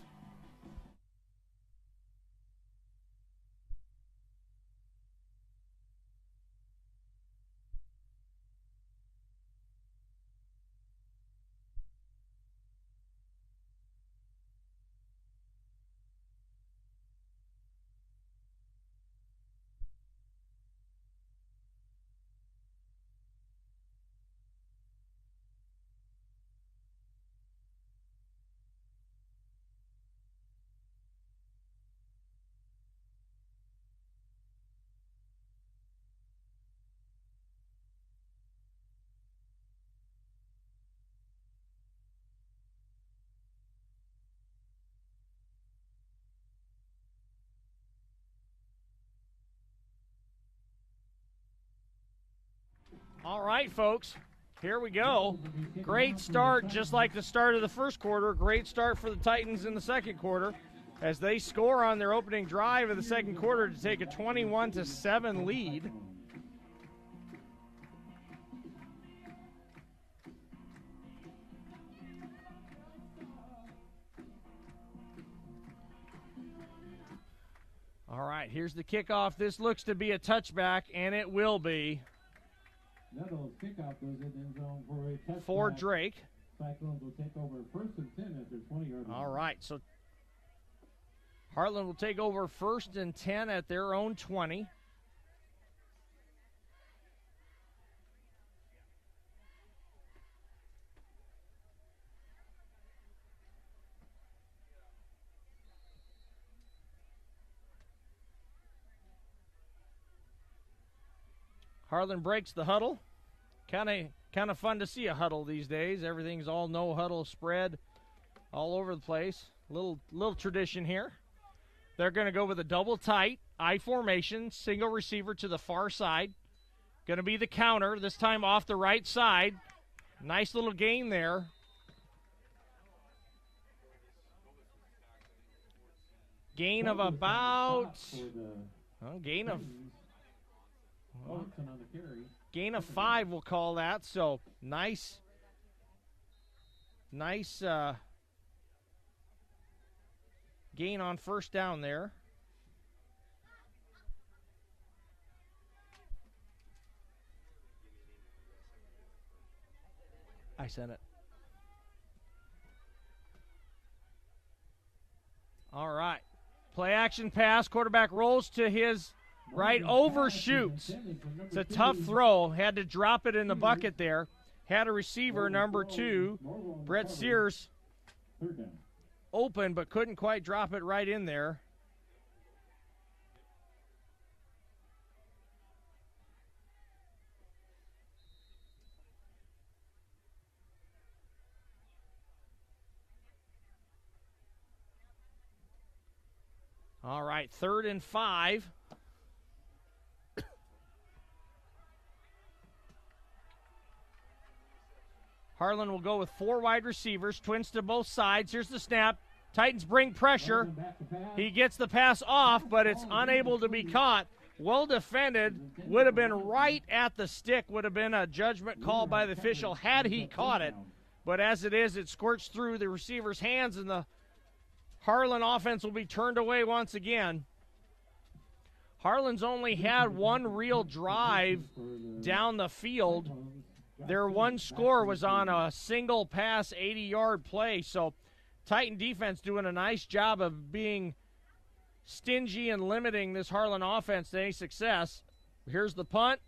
All right, folks, here we go. Great start, just like the start of the first quarter. Great start for the Titans in the second quarter. as they score on their opening drive of the second quarter to take a 21-7 lead. All right, here's the kickoff. This looks to be a touchback, and it will be. Nettles kickoff goes in the end zone for a touchback. For Drake. Cyclones will take over 1st and 10 at their 20-yard line. All right, so Harlan will take over 1st and 10 at their own 20. Harlan breaks the huddle. Kind of fun to see a huddle these days. Everything's all no huddle spread all over the place. Little tradition here. They're going to go with a double tight I formation, single receiver to the far side. Going to be the counter, this time off the right side. Nice little gain there. Gain of about gain of 5, we'll call that. So nice gain on first down there. I sent it. All right. Play action pass. Quarterback rolls to his right, overshoots. It's a tough throw. Had to drop it in the bucket there. Had a receiver, number 2, Brett Sears, open, but couldn't quite drop it right in there. All right, 3rd and 5. Harlan will go with 4 wide receivers, twins to both sides. Here's the snap. Titans bring pressure. He gets the pass off, but it's unable to be caught. Well defended. Would have been right at the stick. Would have been a judgment call by the official had he caught it. But as it is, it squirts through the receiver's hands, and the Harlan offense will be turned away once again. Harlan's only had one real drive down the field. Their one score was on a single pass 80-yard play. So Titan defense doing a nice job of being stingy and limiting this Harlan offense to any success. Here's the punt.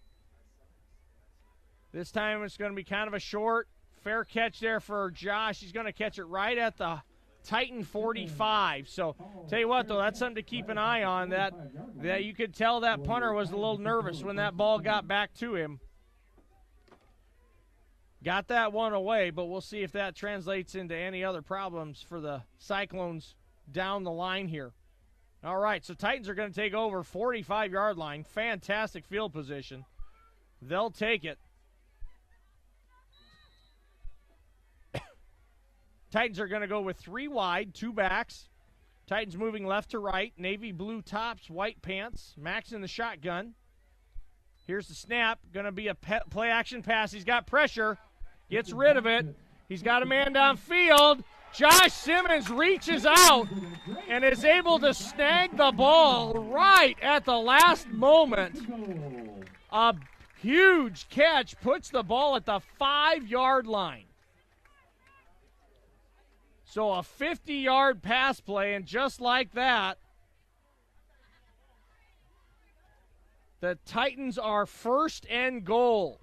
This time it's going to be kind of a short, fair catch there for Josh. He's going to catch it right at the Titan 45. So tell you what, though, that's something to keep an eye on. That you could tell that punter was a little nervous when that ball got back to him. Got that one away, but we'll see if that translates into any other problems for the Cyclones down the line here. All right, so Titans are going to take over 45-yard line. Fantastic field position. They'll take it. Titans are going to go with 3 wide, 2 backs. Titans moving left to right. Navy blue tops, white pants. Max in the shotgun. Here's the snap. Going to be a play action pass. He's got pressure. Gets rid of it. He's got a man downfield. Josh Simmons reaches out and is able to snag the ball right at the last moment. A huge catch puts the ball at the 5-yard line. So a 50-yard pass play, and just like that, the Titans are 1st and goal.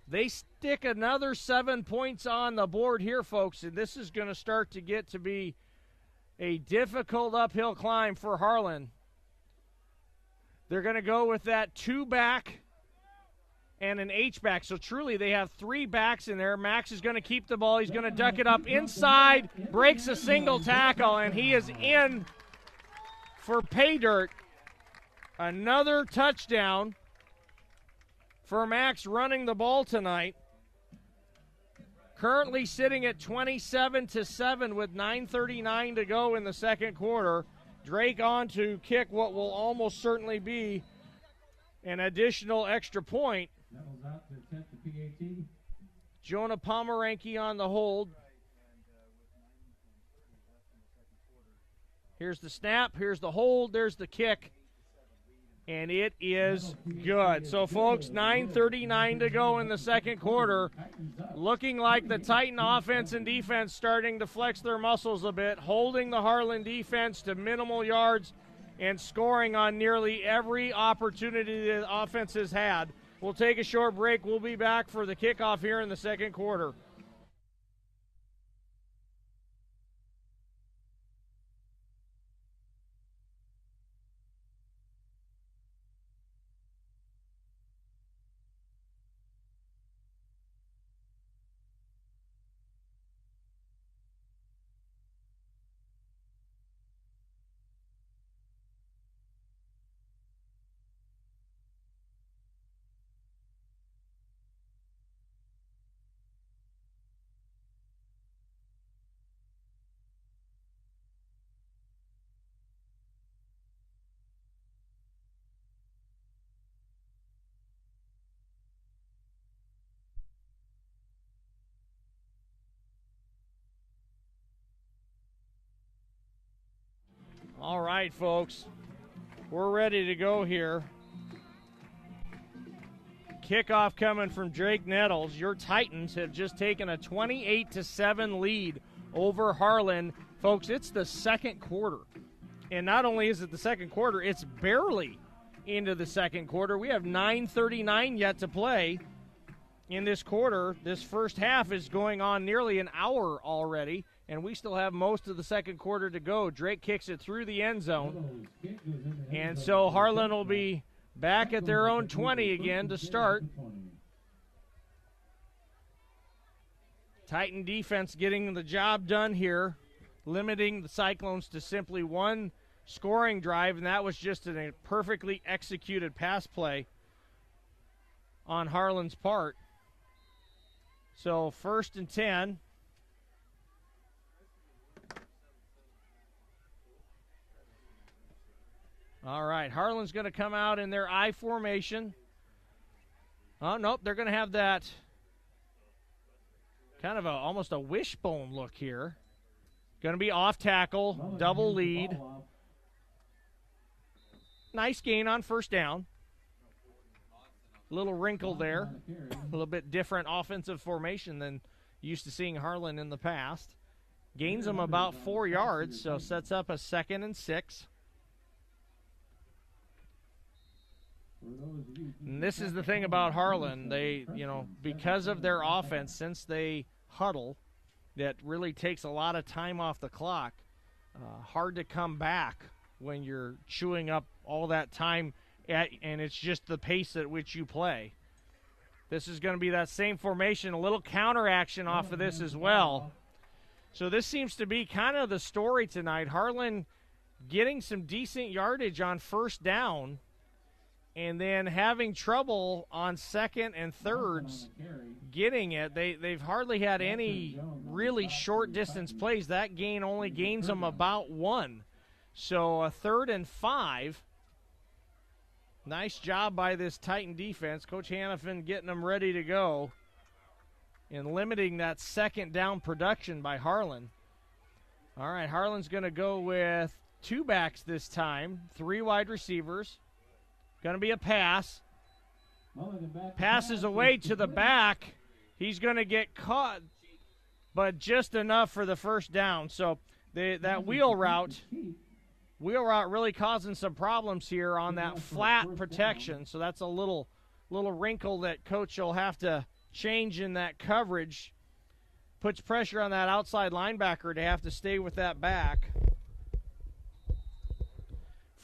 They stick another 7 points on the board here, folks, and this is going to start to get to be a difficult uphill climb for Harlan. They're going to go with that 2-back and an H-back. So truly they have 3 backs in there. Max is going to keep the ball. He's going to duck it up inside, breaks a single tackle, and he is in for pay dirt. Another touchdown for Max running the ball tonight. Currently sitting at 27-7 with 9:39 to go in the second quarter. Drake on to kick what will almost certainly be an additional extra point. Nettles out to attempt the PAT. Jonah Pomeranke on the hold. Here's the snap, here's the hold, there's the kick, and it is good. So, folks, 9:39 to go in the second quarter. Looking like the Titan offense and defense starting to flex their muscles a bit, holding the Harlan defense to minimal yards and scoring on nearly every opportunity the offense has had. We'll take a short break. We'll be back for the kickoff here in the second quarter. All right, folks, we're ready to go here. Kickoff coming from Drake Nettles. Your Titans have just taken a 28-7 lead over Harlan. Folks, it's the second quarter. And not only is it the second quarter, it's barely into the second quarter. We have 9:39 yet to play in this quarter. This first half is going on nearly an hour already, and we still have most of the second quarter to go. Drake kicks it through the end zone. And so Harlan will be back at their own 20 again to start. Titan defense getting the job done here, limiting the Cyclones to simply one scoring drive, and that was just a perfectly executed pass play on Harlan's part. So 1st and 10. All right, Harlan's going to come out in their I formation. Oh, nope, they're going to have that kind of almost a wishbone look here. Going to be off tackle, double lead. Nice gain on first down. Little wrinkle there. A little bit different offensive formation than used to seeing Harlan in the past. Gains them about 4 yards, so sets up a 2nd and 6. And this is the thing about Harlan. They, because of their offense, since they huddle, that really takes a lot of time off the clock. Hard to come back when you're chewing up all that time, and it's just the pace at which you play. This is going to be that same formation, a little counter action off of this as well. So this seems to be kind of the story tonight. Harlan getting some decent yardage on first down, and then having trouble on 2nd and 3rds getting it. They've hardly had any really short distance plays. That gain only gains them about 1. So a 3rd and 5. Nice job by this Titan defense. Coach Hannafin getting them ready to go and limiting that 2nd down production by Harlan. All right, Harlan's going to go with 2 backs this time, 3 wide receivers. Going to be a pass. Passes away to the back. He's going to get caught, but just enough for the first down. So that wheel route really causing some problems here on that flat protection. So that's a little wrinkle that coach will have to change in that coverage. Puts pressure on that outside linebacker to have to stay with that back.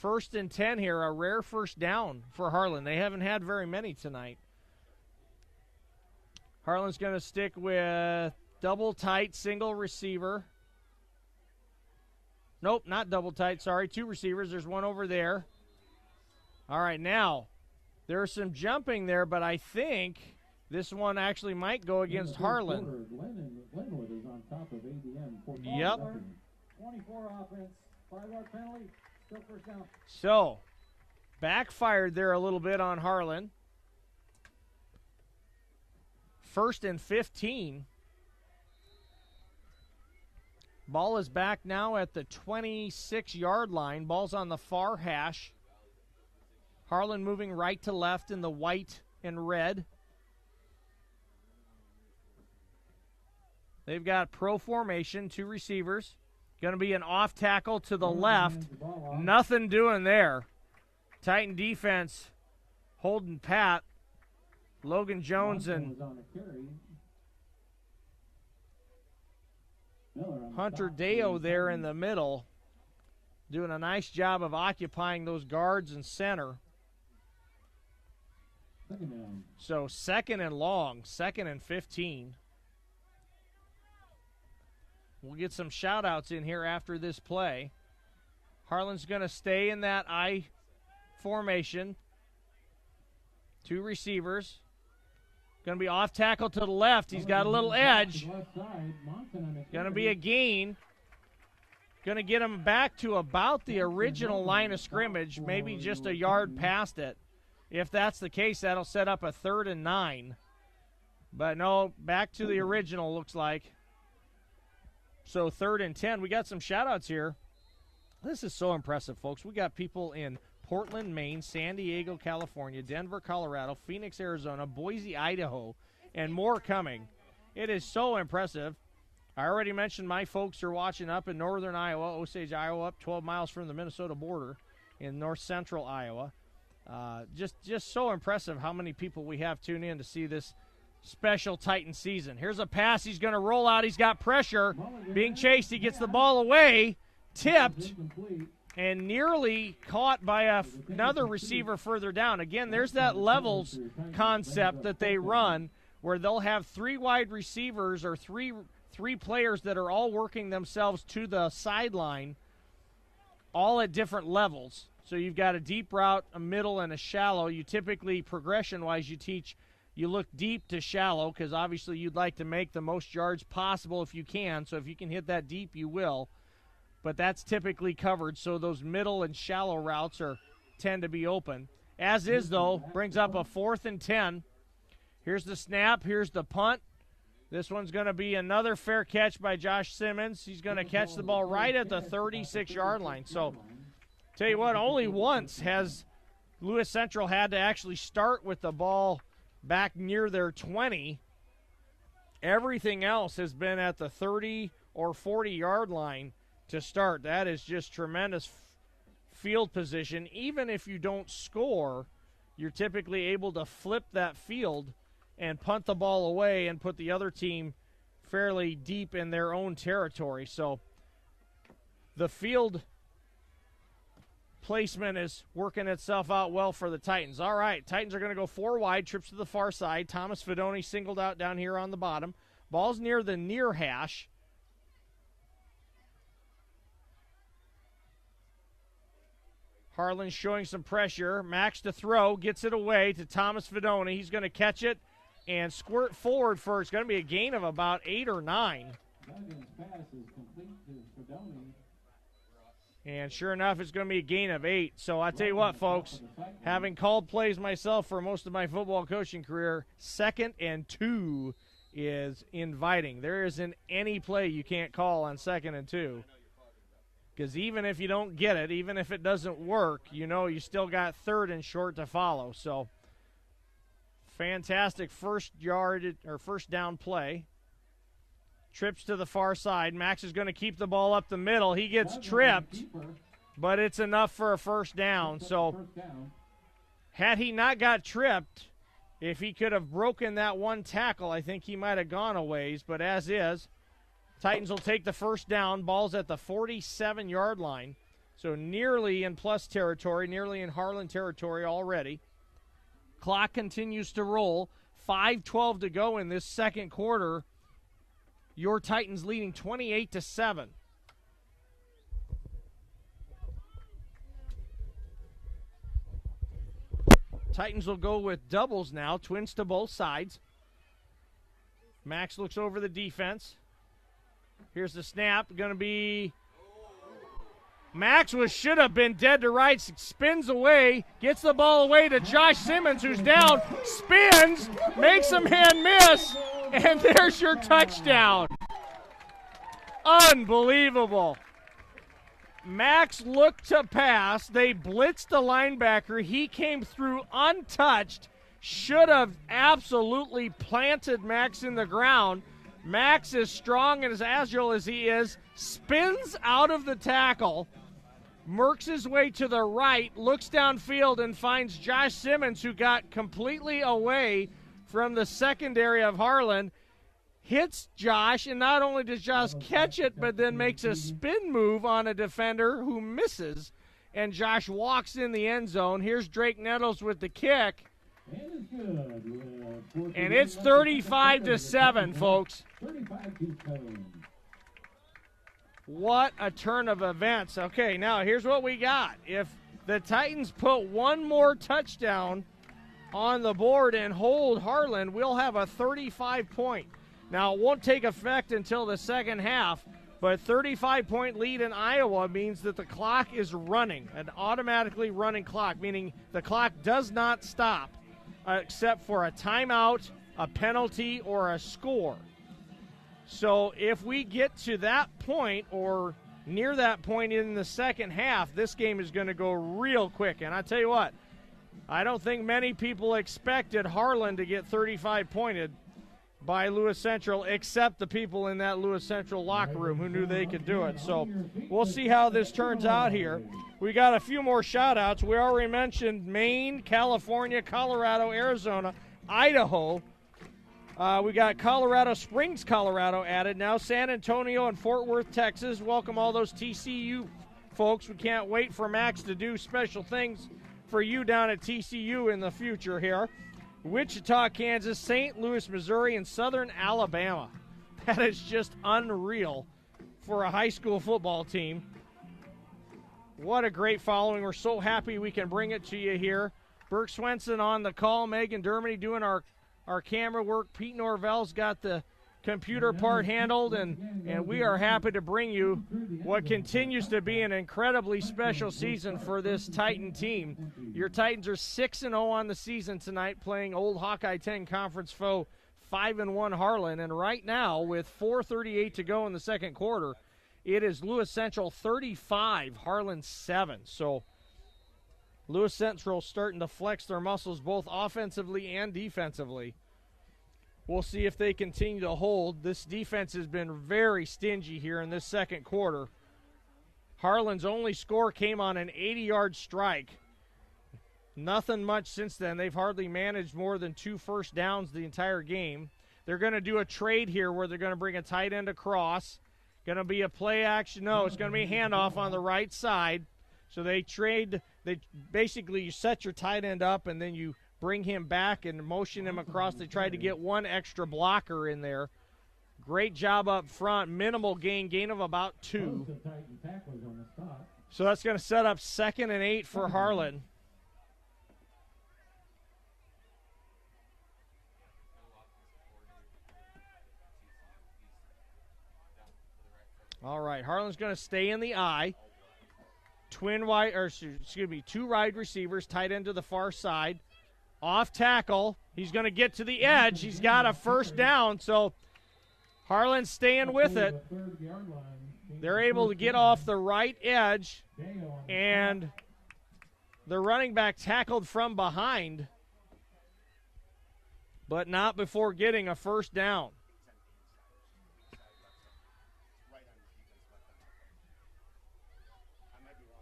1st and 10 here, a rare first down for Harlan. They haven't had very many tonight. Harlan's going to stick with double tight, single receiver. Nope, not double tight, sorry. 2 receivers. There's one over there. All right, now, there's some jumping there, but I think this one actually might go against Harlan. Glenwood is on top of ADM. Yep. 24 offense. 5-yard penalty, still first down. So, backfired there a little bit on Harlan. 1st and 15. Ball is back now at the 26-yard line. Ball's on the far hash. Harlan moving right to left in the white and red. They've got pro formation, 2 receivers. Going to be an off tackle to the left. Nothing doing there. Titan defense holding pat. Logan Jones and Hunter Deo there in the middle, doing a nice job of occupying those guards and center. So 2nd and long, 2nd and 15. We'll get some shout-outs in here after this play. Harlan's going to stay in that I formation. 2 receivers. Going to be off tackle to the left. He's got a little edge. Going to be a gain. Going to get him back to about the original line of scrimmage, maybe just a yard past it. If that's the case, that'll set up a 3rd and 9. But no, back to the original, looks like. So 3rd and 10. We got some shout-outs here. This is so impressive, folks. We got people in Portland, Maine, San Diego, California, Denver, Colorado, Phoenix, Arizona, Boise, Idaho, and more coming. It is so impressive. I already mentioned my folks are watching up in northern Iowa, Osage, Iowa, up 12 miles from the Minnesota border in north central Iowa. Just so impressive how many people we have tuned in to see this special Titan season. Here's a pass. He's going to roll out. He's got pressure. Being chased. He gets the ball away. Tipped. And nearly caught by another receiver further down. Again, there's that levels concept that they run where they'll have 3 wide receivers or three players that are all working themselves to the sideline, all at different levels. So you've got a deep route, a middle, and a shallow. You typically, progression-wise, you look deep to shallow because obviously you'd like to make the most yards possible if you can. So if you can hit that deep, you will. But that's typically covered, so those middle and shallow routes tend to be open. As is, though, brings up a 4th and 10. Here's the snap. Here's the punt. This one's going to be another fair catch by Josh Simmons. He's going to catch the ball right at the 36-yard line. So, tell you what, only once has Lewis Central had to actually start with the ball back near their 20. Everything else has been at the 30 or 40-yard line to start. That is just tremendous field position. Even if you don't score, you're typically able to flip that field and punt the ball away and put the other team fairly deep in their own territory. So the field placement is working itself out well for the Titans. All right, Titans are going to go 4 wide, trips to the far side. Thomas Fedoni singled out down here on the bottom. Ball's near the near hash. Harlan showing some pressure. Max to throw, gets it away to Thomas Fedoni. He's going to catch it and squirt forward for it's going to be a gain of about 8 or 9. And sure enough, it's going to be a gain of 8. So I tell you what, folks, having called plays myself for most of my football coaching career, 2nd and 2 is inviting. There isn't any play you can't call on 2nd and 2. Because even if you don't get it, even if it doesn't work, you know you still got 3rd and short to follow. So fantastic first down play. Trips to the far side. Max is going to keep the ball up the middle. He gets tripped, but it's enough for a first down. So had he not got tripped, if he could have broken that one tackle, I think he might have gone a ways. But as is, Titans will take the first down. Ball's at the 47-yard line. So nearly in plus territory, nearly in Harlan territory already. Clock continues to roll. 5:12 to go in this second quarter. Your Titans leading 28-7. Titans will go with doubles now, twins to both sides. Max looks over the defense. Here's the snap, going to be Max should have been dead to rights, spins away, gets the ball away to Josh Simmons, who's down, spins, makes a man miss, and there's your touchdown. Unbelievable. Max looked to pass. They blitzed the linebacker. He came through untouched. Should have absolutely planted Max in the ground. Max, as strong and as agile as he is, spins out of the tackle, works his way to the right, looks downfield, and finds Josh Simmons, who got completely away from the secondary of Harlan, hits Josh, and not only does Josh catch it, but then makes a spin move on a defender who misses, and Josh walks in the end zone. Here's Drake Nettles with the kick. And it's 35-7, folks. What a turn of events. Okay, now here's what we got. If the Titans put one more touchdown on the board and hold Harlan, we'll have a 35-point. Now, it won't take effect until the second half, but 35-point lead in Iowa means that the clock is running, an automatically running clock, meaning the clock does not stop except for a timeout, a penalty, or a score. So if we get to that point or near that point in the second half, this game is going to go real quick. And I tell you what, I don't think many people expected Harlan to get 35-pointed by Lewis Central, except the people in that Lewis Central locker room who knew they could do it. So we'll see how this turns out here. We got a few more shout-outs. We already mentioned Maine, California, Colorado, Arizona, Idaho. We got Colorado Springs, Colorado added now. San Antonio and Fort Worth, Texas. Welcome all those TCU folks. We can't wait for Max to do special things for you down at TCU in the future here. Wichita, Kansas, St. Louis, Missouri, and Southern Alabama. That is just unreal for a high school football team. What a great following. We're so happy we can bring it to you here. Burke Swenson on the call. Megan Dermody doing our camera work. Pete Norvell's got the computer part handled, and we are happy to bring you what continues to be an incredibly special season for this Titan team. Your Titans are 6-0 on the season tonight, playing old Hawkeye 10 conference foe 5-1 Harlan, and right now with 4:38 to go in the second quarter, it is Lewis Central 35, Harlan 7. So Lewis Central starting to flex their muscles both offensively and defensively. We'll see if they continue to hold. This defense has been very stingy here in this second quarter. Harlan's only score came on an 80-yard strike. Nothing much since then. They've hardly managed more than 2 first downs the entire game. They're going to do a trade here where they're going to bring a tight end across. Going to be a play action. No, it's going to be a handoff on the right side. So they trade. They basically, you set your tight end up and then you bring him back and motion him across. They tried to get one extra blocker in there. Great job up front. Minimal gain of about 2. So that's going to set up 2nd and 8 for Harlan. All right, Harlan's going to stay in the eye. Two wide receivers, tight end to the far side. Off tackle. He's going to get to the edge. He's got a first down, so Harlan's staying with it. They're able to get off the right edge, and the running back tackled from behind, but not before getting a first down.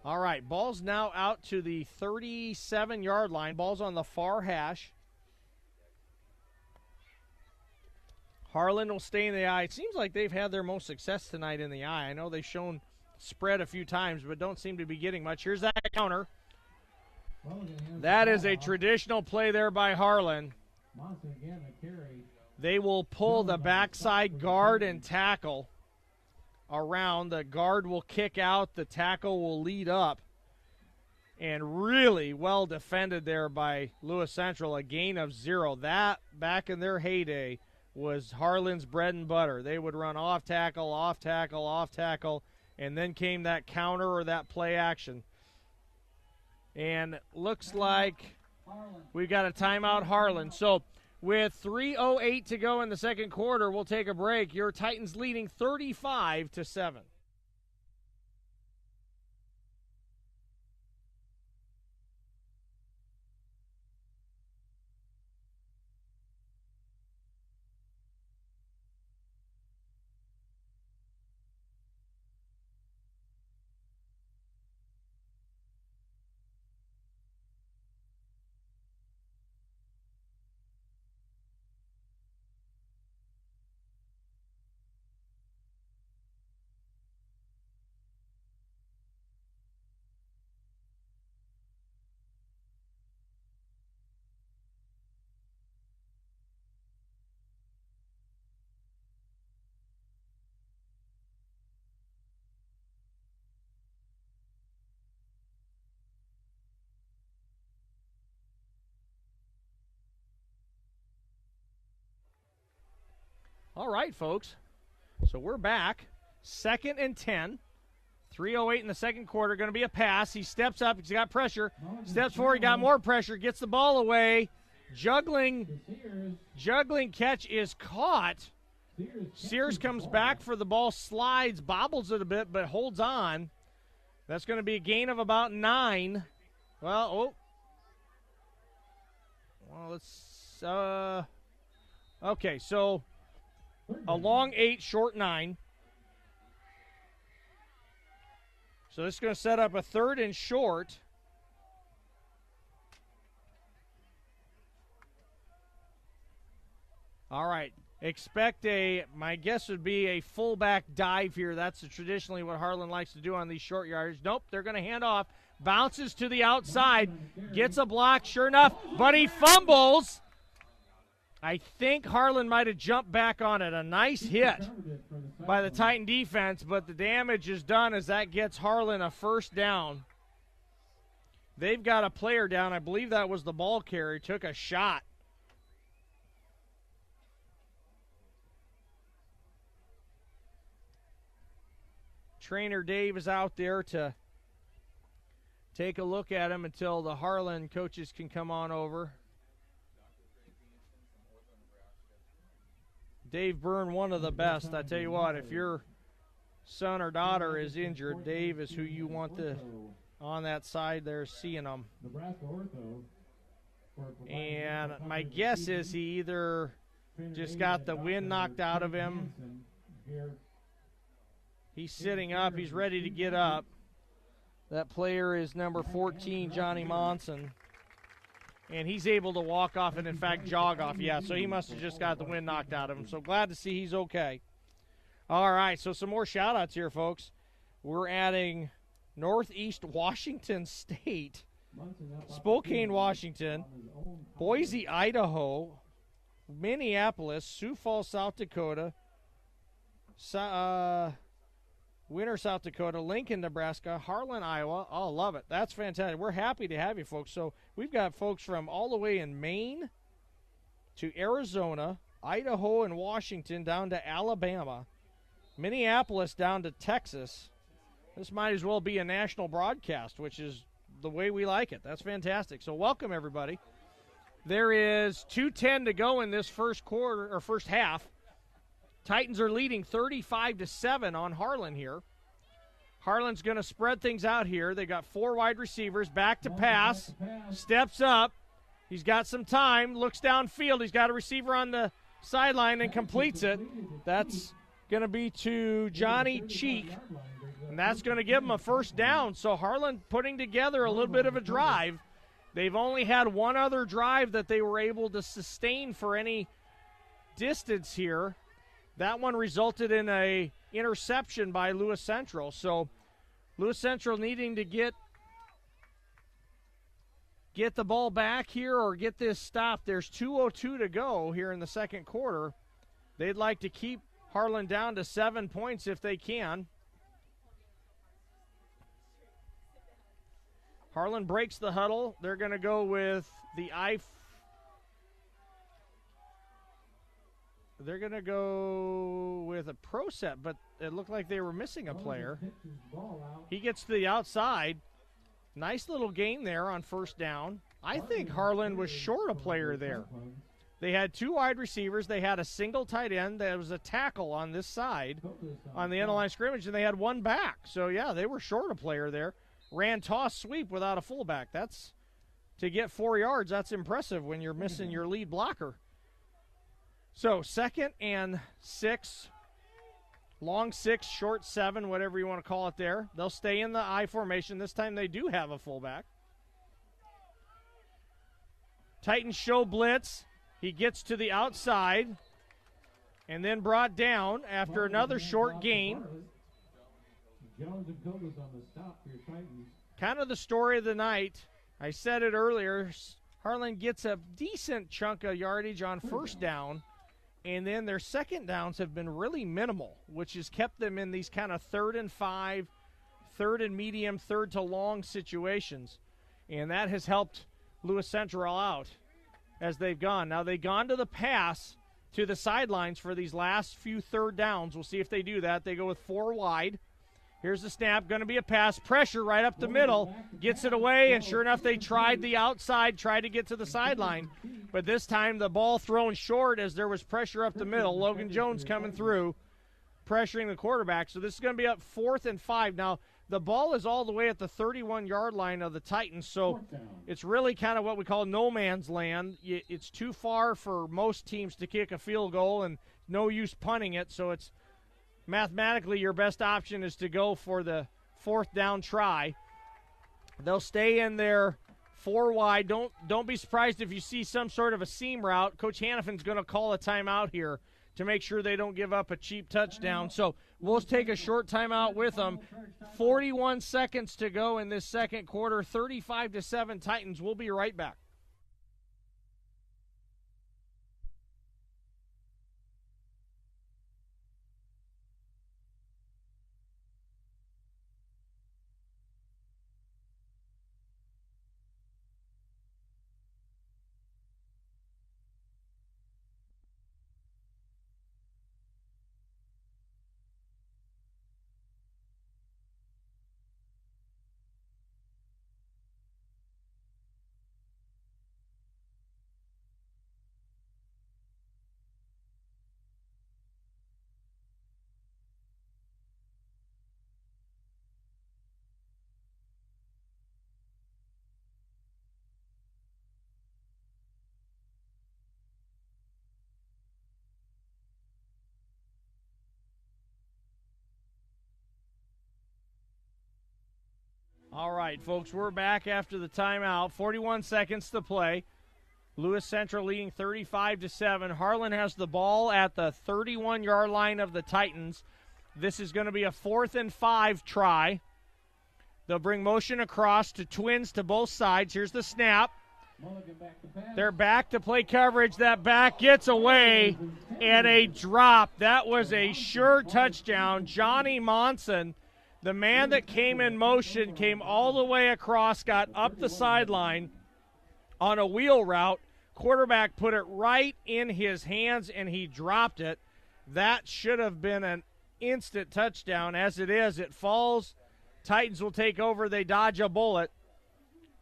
All right, ball's now out to the 37-yard line. Ball's on the far hash. Harlan will stay in the eye. It seems like they've had their most success tonight in the eye. I know they've shown spread a few times, but don't seem to be getting much. Here's that counter. That is a traditional play there by Harlan. They will pull the backside guard and tackle around. The guard will kick out, the tackle will lead up, and really well defended there by Lewis Central. A gain of 0. That, back in their heyday, was Harlan's bread and butter. They would run off tackle, and then came that counter or that play action. And looks like we've got a timeout, Harlan. So with 3:08 to go in the second quarter, we'll take a break. Your Titans leading 35-7. All right, folks. So we're back. 2nd and 10. 3:08 in the second quarter. Going to be a pass. He steps up. He's got pressure. Steps forward. He got more pressure. Gets the ball away. Juggling catch is caught. Sears comes back for the ball. Slides. Bobbles it a bit, but holds on. That's going to be a gain of about 9. Well, let's... Okay, so... a long 8, short 9. So this is going to set up a 3rd and short. All right. Expect my guess would be a fullback dive here. That's traditionally what Harlan likes to do on these short yardage. Nope, they're going to hand off. Bounces to the outside. Gets a block, sure enough, but he fumbles. I think Harlan might have jumped back on it. A nice hit by the Titan defense, but the damage is done as that gets Harlan a first down. They've got a player down. I believe that was the ball carrier. Took a shot. Trainer Dave is out there to take a look at him until the Harlan coaches can come on over. Dave Byrne, one of the best. I tell you what, if your son or daughter is injured, Dave is who you want on that side there seeing them. And my guess is he either just got the wind knocked out of him. He's sitting up. He's ready to get up. That player is number 14, Johnny Monson. And he's able to walk off and, in fact, jog off. Yeah, so he must have just got the wind knocked out of him. So glad to see he's okay. All right, so some more shout-outs here, folks. We're adding Northeast Washington State, Spokane, Washington, Boise, Idaho, Minneapolis, Sioux Falls, South Dakota, Winter, South Dakota, Lincoln, Nebraska, Harlan, Iowa. Oh, love it. That's fantastic. We're happy to have you folks. So we've got folks from all the way in Maine to Arizona, Idaho, and Washington down to Alabama, Minneapolis down to Texas. This might as well be a national broadcast, which is the way we like it. That's fantastic. So welcome, everybody. There is 2:10 to go in this first quarter or first half. Titans are leading 35-7 on Harlan here. Harlan's going to spread things out here. They got 4 wide receivers, back to pass, steps up. He's got some time, looks downfield. He's got a receiver on the sideline and completes it. That's going to be to Johnny Cheek, and that's going to give him a first down. So Harlan putting together a little bit of a drive. They've only had one other drive that they were able to sustain for any distance here. That one resulted in a interception by Lewis Central. So Lewis Central needing to get the ball back here or get this stopped. There's 2:02 to go here in the second quarter. They'd like to keep Harlan down to 7 points if they can. Harlan breaks the huddle. They're going to go with the they're going to go with a pro set, but it looked like they were missing a player. He gets to the outside. Nice little gain there on first down. I think Harlan was short a player there. They had 2 wide receivers. They had a single tight end. There was a tackle on this side on the end of line scrimmage, and they had 1 back. So, yeah, they were short a player there. Ran toss sweep without a fullback. That's to get 4 yards. That's impressive when you're missing your lead blocker. So 2nd and 6, long 6, short 7, whatever you want to call it there. They'll stay in the I formation. This time they do have a fullback. Titans show blitz. He gets to the outside and then brought down after another short gain. Kind of the story of the night. I said it earlier. Harlan gets a decent chunk of yardage on first down, and then their second downs have been really minimal, which has kept them in these kind of 3rd and 5, 3rd and medium, 3rd to long situations. And that has helped Lewis Central out as they've gone. Now they've gone to the pass to the sidelines for these last few 3rd downs. We'll see if they do that. They go with 4 wide. Here's the snap, going to be a pass. Pressure right up the middle. Gets it away, and sure enough, they tried the outside, tried to get to the sideline. But this time the ball thrown short as there was pressure up the middle. Logan Jones coming through, pressuring the quarterback. So this is going to be up 4th and 5. Now, the ball is all the way at the 31-yard line of the Titans, so it's really kind of what we call no man's land. It's too far for most teams to kick a field goal and no use punting it, so it's mathematically your best option is to go for the 4th down try. They'll stay in there 4 wide. Don't be surprised if you see some sort of a seam route. Coach Hannafin's going to call a timeout here to make sure they don't give up a cheap touchdown. So we'll take a short timeout with them. 41 seconds to go in this second quarter. 35-7 Titans. We'll be right back. All right, folks, we're back after the timeout. 41 seconds to play. Lewis Central leading 35-7. Harlan has the ball at the 31-yard line of the Titans. This is going to be a 4th and 5 try. They'll bring motion across to twins to both sides. Here's the snap. They're back to play coverage. That back gets away and a drop. That was a sure touchdown. Johnny Monson, the man that came in motion, came all the way across, got up the sideline on a wheel route. Quarterback put it right in his hands, and he dropped it. That should have been an instant touchdown. As it is, it falls. Titans will take over. They dodge a bullet,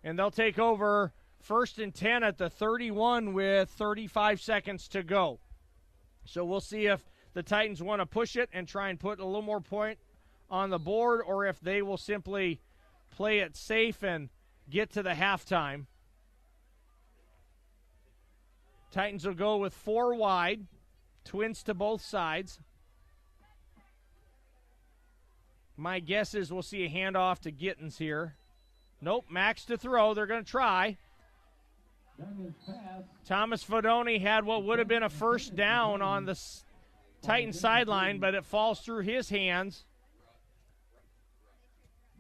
and they'll take over 1st and 10 at the 31 with 35 seconds to go. So we'll see if the Titans want to push it and try and put a little more point on the board, or if they will simply play it safe and get to the halftime. Titans will go with 4 wide, twins to both sides. My guess is we'll see a handoff to Gittens here. Nope, Max to throw. They're going to try. Thomas Fodoni had what would have been a first down on the Titan sideline, but it falls through his hands.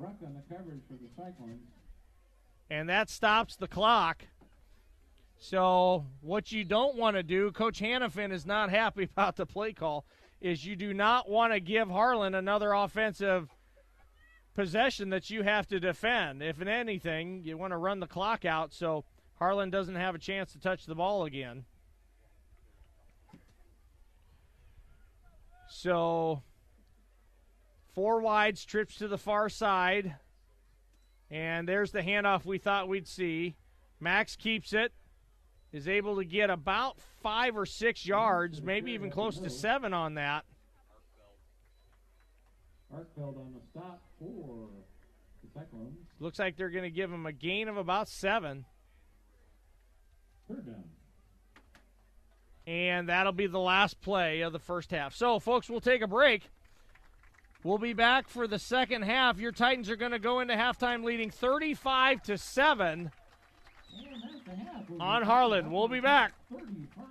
On the coverage for the Cyclones. And that stops the clock. So what you don't want to do, Coach Hannafin is not happy about the play call, is you do not want to give Harlan another offensive possession that you have to defend. If in anything, you want to run the clock out so Harlan doesn't have a chance to touch the ball again. So 4 wides, trips to the far side. And there's the handoff we thought we'd see. Max keeps it, is able to get about 5 or 6 yards, maybe even close to 7 on that. Arkfeld on the stop for the Cyclones. Looks like they're going to give him a gain of about 7. Third down. And that'll be the last play of the first half. So, folks, we'll take a break. We'll be back for the second half. Your Titans are going to go into halftime leading 35-7 on Harlan. We'll be back. 35.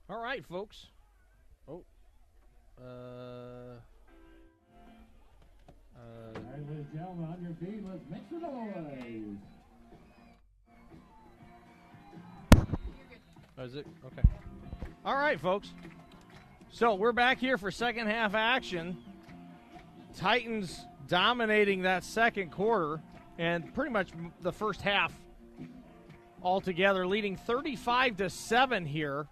All right, folks. Oh. All right, ladies and gentlemen, on your feet, let's make some noise. Oh, is it? Okay. All right, folks. So we're back here for second half action. Titans dominating that second quarter and pretty much the first half altogether, leading 35-7 here.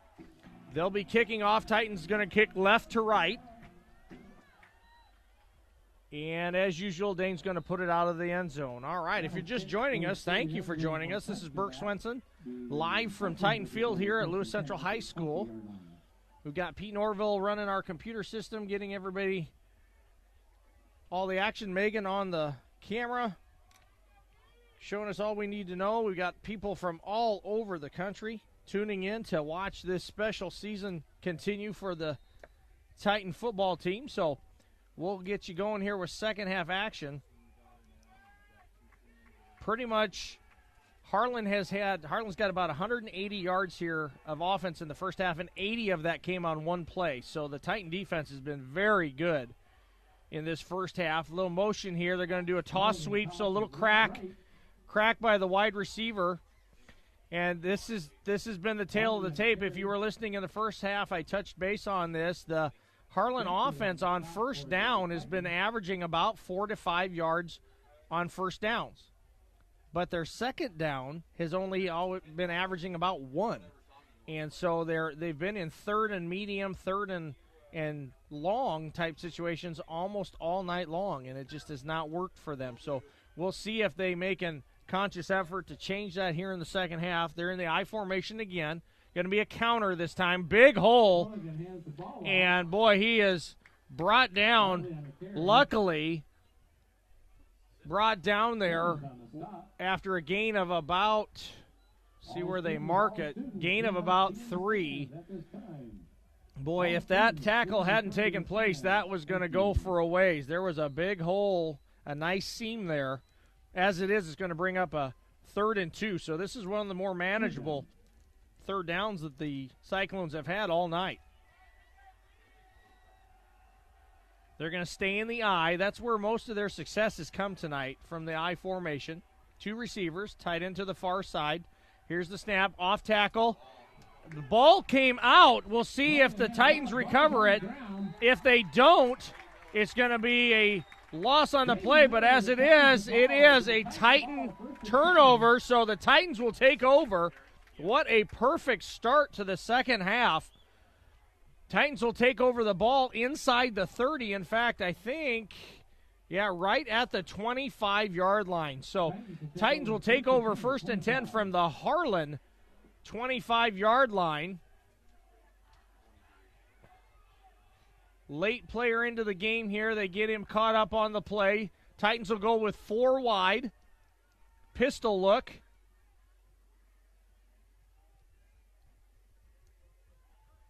They'll be kicking off. Titans going to kick left to right. And as usual, Dane's going to put it out of the end zone. All right, if you're just joining us, thank you for joining us. This is Burke Swenson, live from Titan Field here at Lewis Central High School. We've got Pete Norville running our computer system, getting everybody all the action. Megan on the camera, showing us all we need to know. We've got people from all over the country tuning in to watch this special season continue for the Titan football team. So we'll get you going here with second half action. Pretty much, Harlan's got about 180 yards here of offense in the first half, and 80 of that came on one play. So the Titan defense has been very good in this first half. A little motion here. They're going to do a toss sweep, so a little crack by the wide receiver. And this has been the tail of the tape. If you were listening in the first half, I touched base on this. The Harlan offense on first down has been averaging about 4 to 5 yards on first downs. But their second down has only been averaging about 1. And so they've been in third and medium, third and long type situations almost all night long, and it just has not worked for them. So we'll see if they make a conscious effort to change that here in the second half. They're in the I formation again. Going to be a counter this time. Big hole. And, boy, he is brought down, luckily, brought down there after a gain of about, see where they mark it, gain of about 3. Boy, if that tackle hadn't taken place, that was going to go for a ways. There was a big hole, a nice seam there. As it is, it's going to bring up a 3rd and 2. So this is one of the more manageable third downs that the Cyclones have had all night. They're going to stay in the I. That's where most of their success has come tonight, from the I formation. 2 receivers, tight end to the far side. Here's the snap, off tackle. The ball came out. We'll see if the Titans recover it. If they don't, it's going to be a loss on the play, but as it is a Titan turnover, so the Titans will take over. What a perfect start to the second half. Titans will take over the ball inside the 30. In fact, I think, right at the 25-yard line. So Titans will take over 1st and 10 from the Harlan 25-yard line. Late player into the game here. They get him caught up on the play. Titans will go with 4 wide. Pistol look.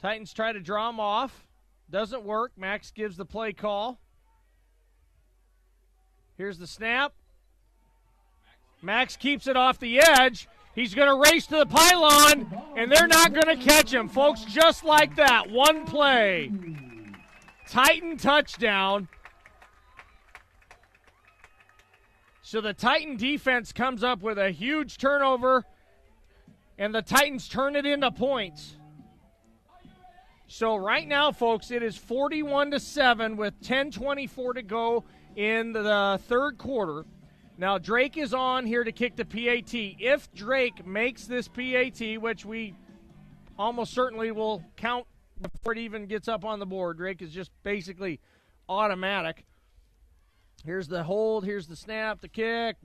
Titans try to draw him off. Doesn't work. Max gives the play call. Here's the snap. Max keeps it off the edge. He's going to race to the pylon, and they're not going to catch him, folks, just like that. One play. Titan touchdown. So the Titan defense comes up with a huge turnover, and the Titans turn it into points. So right now, folks, it is 41-7 with 10:24 to go in the third quarter. Now, Drake is on here to kick the PAT. If Drake makes this PAT, which we almost certainly will count before it even gets up on the board, Drake is just basically automatic. Here's the hold, here's the snap, the kick,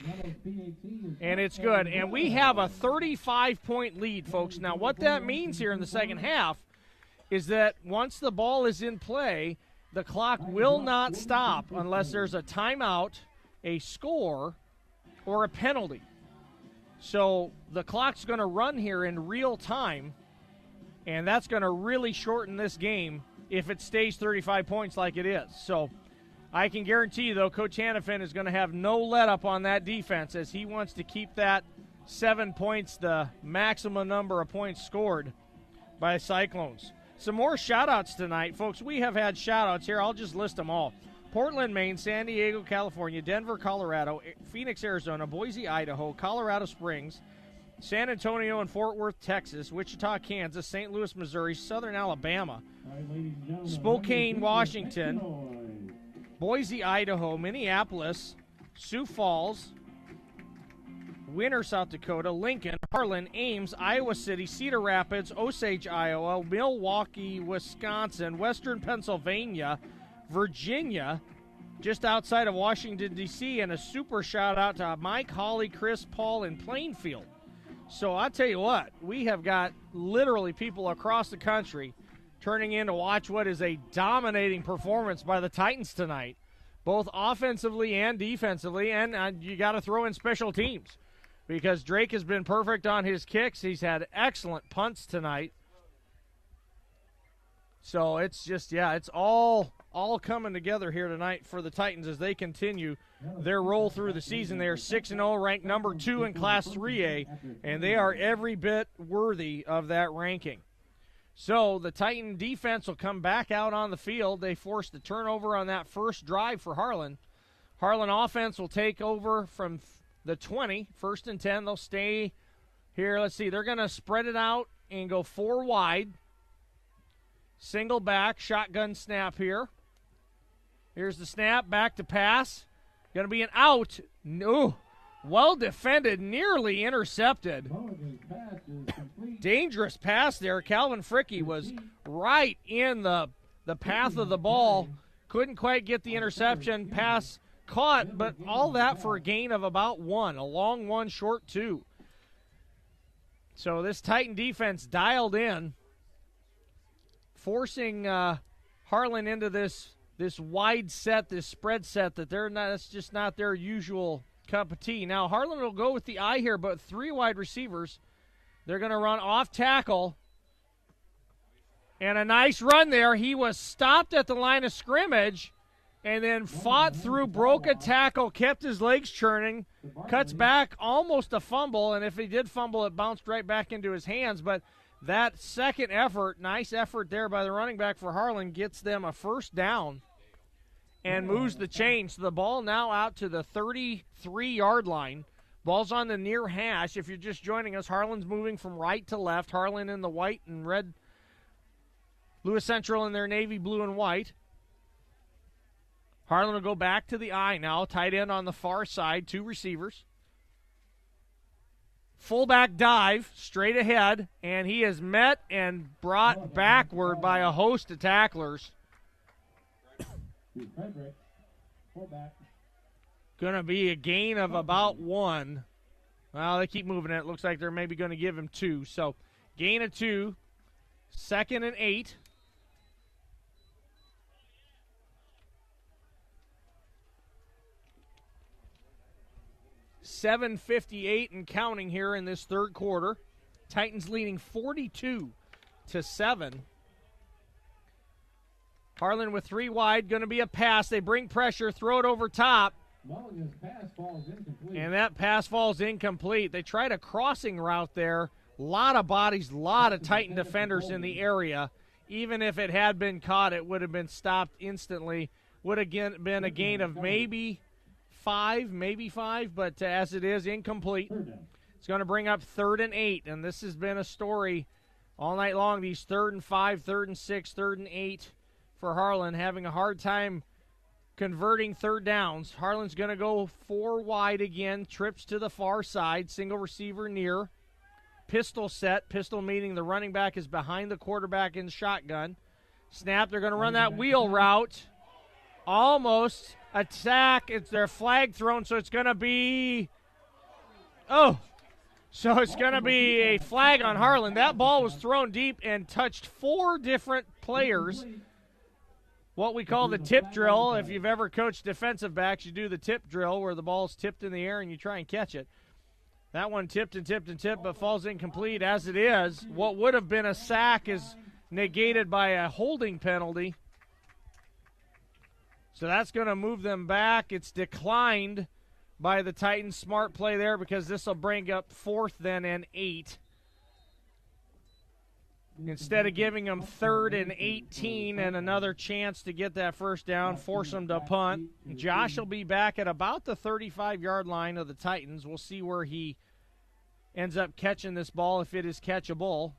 and it's good. And we have a 35-point lead, folks. Now, what that means here in the second half is that once the ball is in play, the clock will not stop unless there's a timeout, a score, or a penalty. So the clock's going to run here in real time, and that's going to really shorten this game if it stays 35 points like it is. So I can guarantee you, though, Coach Hannafin is going to have no let-up on that defense as he wants to keep that 7 points, the maximum number of points scored by Cyclones. Some more shout-outs tonight, folks. We have had shout-outs here. I'll just list them all. Portland, Maine, San Diego, California, Denver, Colorado, Phoenix, Arizona, Boise, Idaho, Colorado Springs, San Antonio and Fort Worth, Texas, Wichita, Kansas, St. Louis, Missouri, Southern Alabama, Spokane, Washington, Boise, Idaho, Minneapolis, Sioux Falls, Winter, South Dakota, Lincoln, Harlan, Ames, Iowa City, Cedar Rapids, Osage, Iowa, Milwaukee, Wisconsin, Western Pennsylvania, Virginia, just outside of Washington, D.C., and a super shout-out to Mike, Holly, Chris, Paul, and Plainfield. So I'll tell you what, we have got literally people across the country turning in to watch what is a dominating performance by the Titans tonight, both offensively and defensively, and you got to throw in special teams because Drake has been perfect on his kicks. He's had excellent punts tonight. So it's just, it's all coming together here tonight for the Titans as they continue their roll through the season. They are 6-0, ranked number 2 in Class 3A, and they are every bit worthy of that ranking. So the Titan defense will come back out on the field. They forced the turnover on that first drive for Harlan. Harlan offense will take over from the 20, 1st and 10. They'll stay here. Let's see. They're going to spread it out and go 4 wide. Single back, shotgun snap here. Here's the snap, back to pass. Going to be an out. No. Well defended, nearly intercepted. Dangerous pass there. Calvin Fricke was right in the path of the ball. Couldn't quite get the interception. Pass caught, but all that for a gain of about 1. A long 1, short 2. So this Titan defense dialed in, forcing Harlan into this wide set, this spread set that's just not their usual cup of tea. Now Harlan will go with the I here, but 3 wide receivers. They're going to run off tackle. And a nice run there. He was stopped at the line of scrimmage and then fought through, broke a tackle, kept his legs churning, cuts back, almost a fumble, and if he did fumble, it bounced right back into his hands. But that second effort, nice effort there by the running back for Harlan, gets them a first down and moves the chains. So the ball now out to the 33-yard line. Ball's on the near hash. If you're just joining us, Harlan's moving from right to left. Harlan in the white and red. Lewis Central in their navy blue and white. Harlan will go back to the I now. Tight end on the far side, 2 receivers. Fullback dive, straight ahead, and he is met and brought backward by a host of tacklers. Going to be a gain of about 1. Well, they keep moving it. It looks like they're maybe going to give him 2. So, gain of 2, 2nd and 8. .7:58 and counting here in this third quarter. Titans leading 42-7. Harlan with 3 wide, going to be a pass. They bring pressure, throw it over top. And that pass falls incomplete. They tried a crossing route there. A lot of bodies, a lot of Titan defenders in the area. Even if it had been caught, it would have been stopped instantly. Would have been a gain of maybe 5, but as it is, incomplete. It's going to bring up 3rd and 8, and this has been a story all night long. These 3rd and 5, 3rd and 6, 3rd and 8 for Harlan, having a hard time converting third downs. Harlan's going to go 4 wide again, trips to the far side, single receiver near. Pistol set, pistol meaning the running back is behind the quarterback in shotgun. Snap, they're going to run that wheel route. Almost. Attack, it's their flag thrown, so it's going to be, so it's going to be a flag on Harlan. That ball was thrown deep and touched 4 different players. What we call the tip drill. If you've ever coached defensive backs, you do the tip drill where the ball's tipped in the air and you try and catch it. That one tipped and tipped and tipped, but falls incomplete. As it is, what would have been a sack is negated by a holding penalty. So that's going to move them back. It's declined by the Titans. Smart play there because this will bring up 4th then and 8. instead of giving them 3rd and 18 and another chance to get that first down, force them to punt. Josh will be back at about the 35-yard line of the Titans. We'll see where he ends up catching this ball, if it is catchable.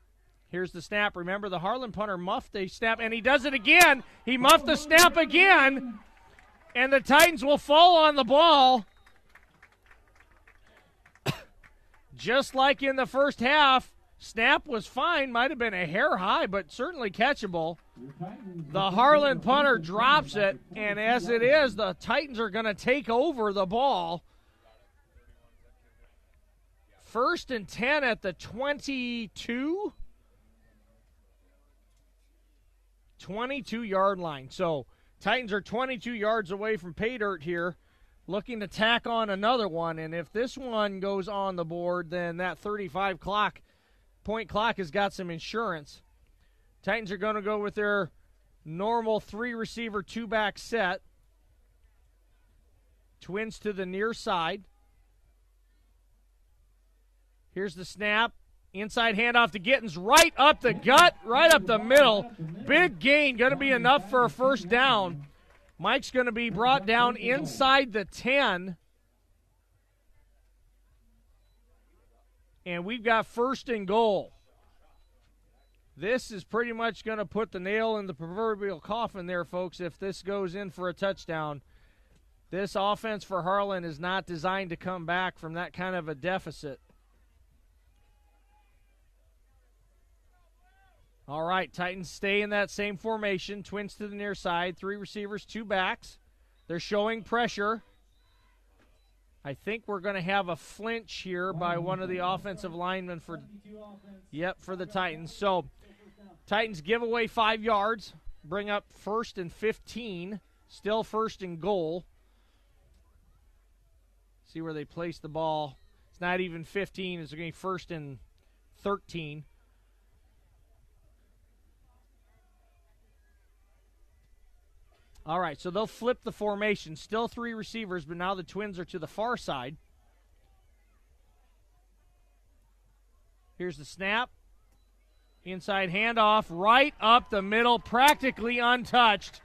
Here's the snap. Remember, the Harlan punter muffed a snap, and he does it again. He muffed the snap again, and the Titans will fall on the ball. Just like in the first half, snap was fine. Might have been a hair high, but certainly catchable. The Harlan punter drops it, and as it is, the Titans are going to take over the ball. 1st and 10 at the 22? 22-yard line. So Titans are 22 yards away from pay dirt here, looking to tack on another one. And if this one goes on the board, then that 35-point clock has got some insurance. Titans are going to go with their normal 3-receiver, 2-back set. Twins to the near side. Here's the snap. Inside handoff to Gittens, right up the gut, right up the middle. Big gain, going to be enough for a first down. Mike's going to be brought down inside the 10. And we've got 1st and goal. This is pretty much going to put the nail in the proverbial coffin there, folks, if this goes in for a touchdown. This offense for Harlan is not designed to come back from that kind of a deficit. All right, Titans stay in that same formation. Twins to the near side. 3 receivers, 2 backs. They're showing pressure. I think we're going to have a flinch here by one of the offensive linemen for the Titans. So Titans give away 5 yards, bring up 1st and 15, still 1st and goal. See where they place the ball. It's not even 15. It's going to be 1st and 13. All right, so they'll flip the formation. Still 3 receivers, but now the Twins are to the far side. Here's the snap. Inside handoff, right up the middle, practically untouched.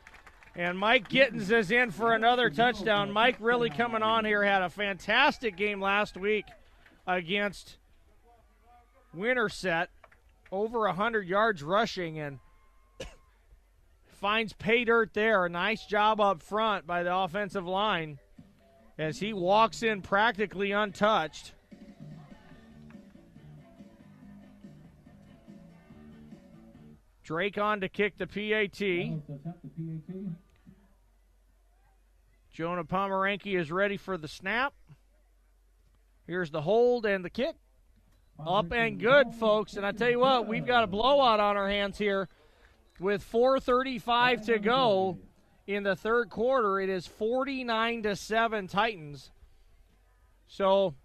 And Mike Gittens is in for another touchdown. Mike really coming on here, had a fantastic game last week against Winterset. Over 100 yards rushing, and finds pay dirt there. A nice job up front by the offensive line as he walks in practically untouched. Drake on to kick the PAT. Jonah Pomeranke is ready for the snap. Here's the hold and the kick. Up and good, folks. And I tell you what, we've got a blowout on our hands here. With 4:35 to go in the third quarter, it is 49-7 Titans. So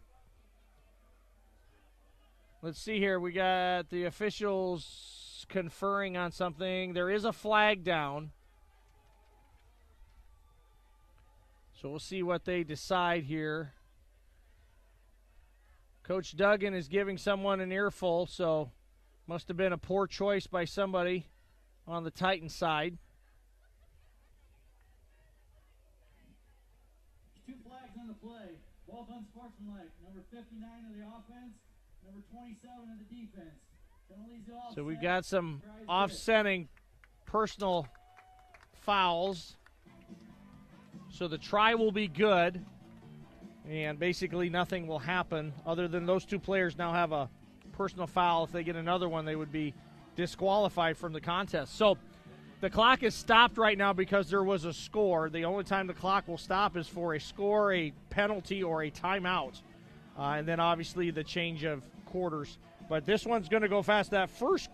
let's see here. We got the officials conferring on something. There is a flag down. So we'll see what they decide here. Coach Duggan is giving someone an earful, so must have been a poor choice by somebody on the Titans side. 2 flags on the play. Both unsportsmanlike. Number 59 of the offense, number 27 of the defense. So we've got some offsetting personal fouls. So the try will be good, and basically nothing will happen other than those 2 players now have a personal foul. If they get another one, they would be disqualified from the contest. So the clock is stopped right now because there was a score. The only time the clock will stop is for a score, a penalty, or a timeout. And then obviously the change of quarters. But this one's going to go fast. That first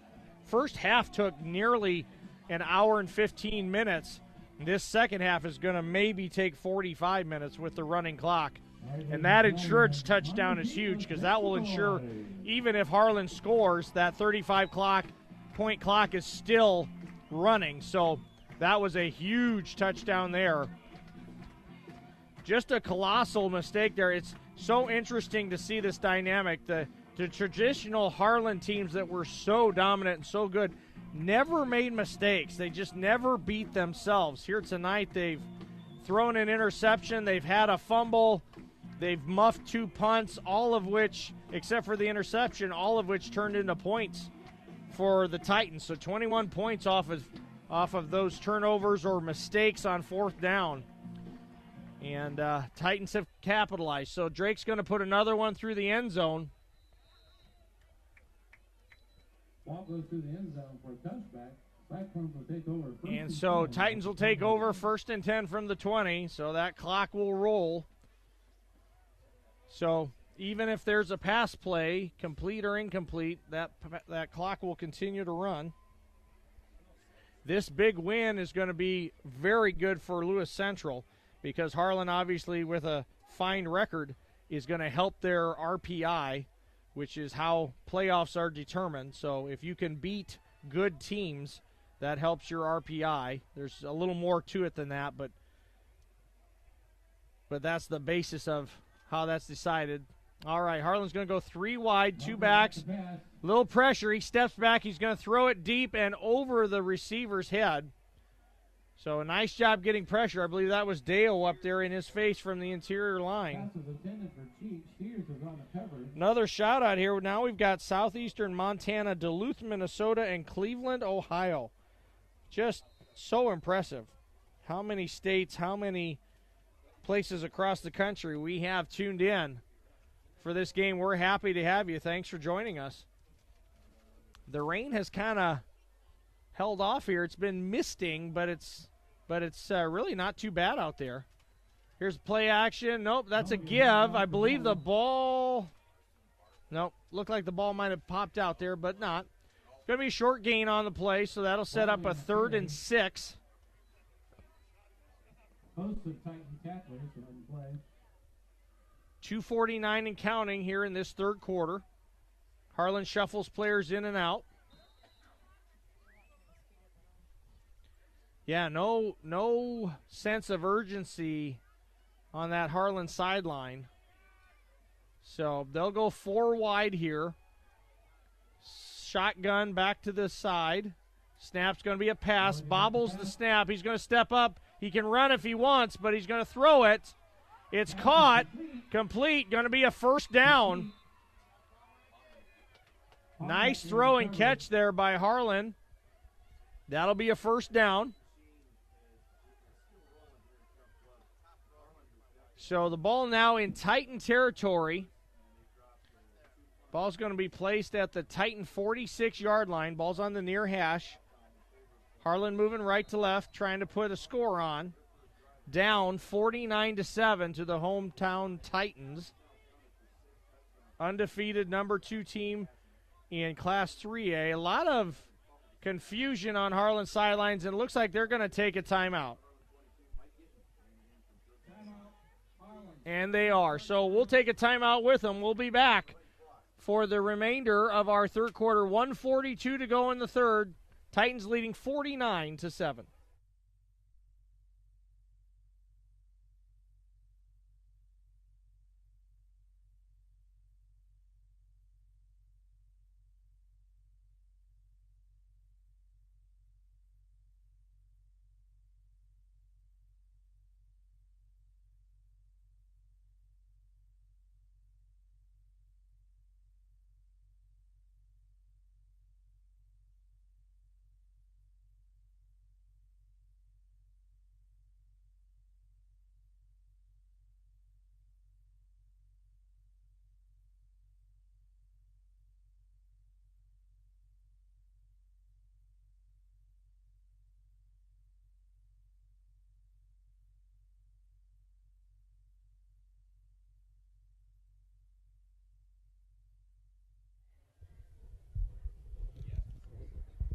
half took nearly an hour and 15 minutes. This second half is going to maybe take 45 minutes with the running clock. And that insurance touchdown is huge because that will ensure even if Harlan scores, that 35-point clock is still running. So that was a huge touchdown there. Just a colossal mistake there. It's so interesting to see this dynamic. The the traditional Harlan teams that were so dominant and so good never made mistakes. They just never beat themselves. Here tonight, they've thrown an interception. They've had a fumble. They've muffed 2 punts, all of which, except for the interception, all of which turned into points for the Titans. So 21 points off of those turnovers or mistakes on 4th down. And Titans have capitalized. So Drake's going to put another one through the end zone. Ball goes through the end zone for a touchback. Cyclones will take over. And so Titans will take over 1st and 10 from the 20. So that clock will roll. So even if there's a pass play, complete or incomplete, that clock will continue to run. This big win is going to be very good for Lewis Central because Harlan, obviously, with a fine record, is going to help their RPI, which is how playoffs are determined. So if you can beat good teams, that helps your RPI. There's a little more to it than that, but that's the basis of how that's decided. All right, Harlan's going to go 3 wide, 2 backs. Little pressure. He steps back. He's going to throw it deep and over the receiver's head. So a nice job getting pressure. I believe that was Dale up there in his face from the interior line. Another shout out here. Now we've got Southeastern Montana, Duluth, Minnesota, and Cleveland, Ohio. Just so impressive. How many states, how many places across the country we have tuned in for this game. We're happy to have you. Thanks for joining us. The rain has kind of held off here. It's been misting, but it's really not too bad out there. Here's play action. Nope, that's a give. I believe the ball. Nope, looked like the ball might have popped out there, but not. Going to be a short gain on the play, so that'll set up a 3rd and 6. Most of Titan tacklers on play. 2:49 and counting here in this 3rd quarter. Harlan shuffles players in and out. Yeah, no sense of urgency on that Harlan sideline. So they'll go 4 wide here. Shotgun back to the side. Snap's going to be a pass. Bobbles the snap. He's going to step up. He can run if he wants, but he's going to throw it. It's caught. Complete. Going to be a 1st down. Nice throw and catch there by Harlan. That'll be a 1st down. So the ball now in Titan territory. Ball's going to be placed at the Titan 46-yard line. Ball's on the near hash. Harlan moving right to left, trying to put a score on. Down 49-7 to the hometown Titans. Undefeated number 2 team in Class 3A. A lot of confusion on Harlan's sidelines, and it looks like they're going to take a timeout. And they are. So we'll take a timeout with them. We'll be back for the remainder of our 3rd quarter. 1:42 to go in the 3rd. Titans leading 49-7.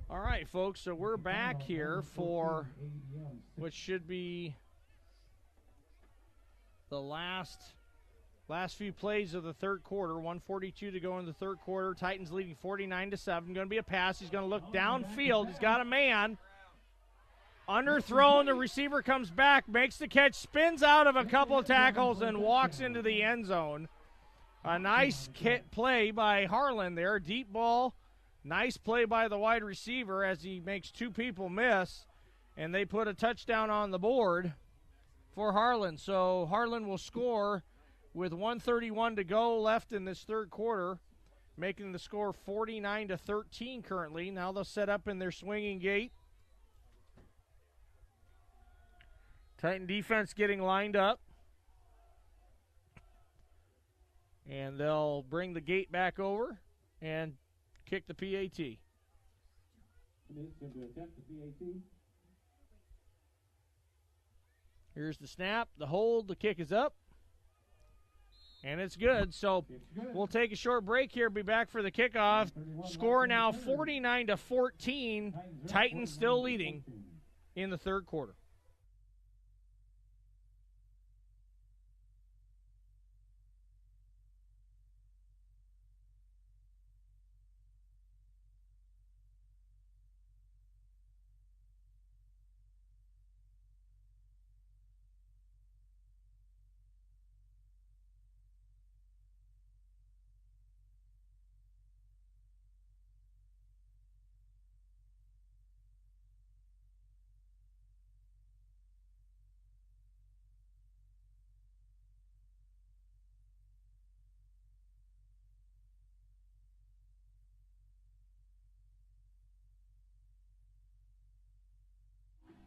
All right, folks, so we're back here for what should be the last few plays of the 3rd quarter. 1:42 to go in the 3rd quarter. Titans leading 49-7. Going to be a pass. He's going to look downfield. He's got a man. Underthrown. The receiver comes back, makes the catch, spins out of a couple of tackles, and walks into the end zone. A nice play by Harlan there. Deep ball. Nice play by the wide receiver as he makes two people miss. And they put a touchdown on the board for Harlan. So Harlan will score with 1:31 to go left in this third quarter, making the score 49-13 currently. Now they'll set up in their swinging gate. Titan defense getting lined up. And they'll bring the gate back over and kick the PAT. Here's the snap, the hold, the kick is up. And it's good. So we'll take a short break here, be back for the kickoff. Score now 49-14. Titans still leading in the third quarter.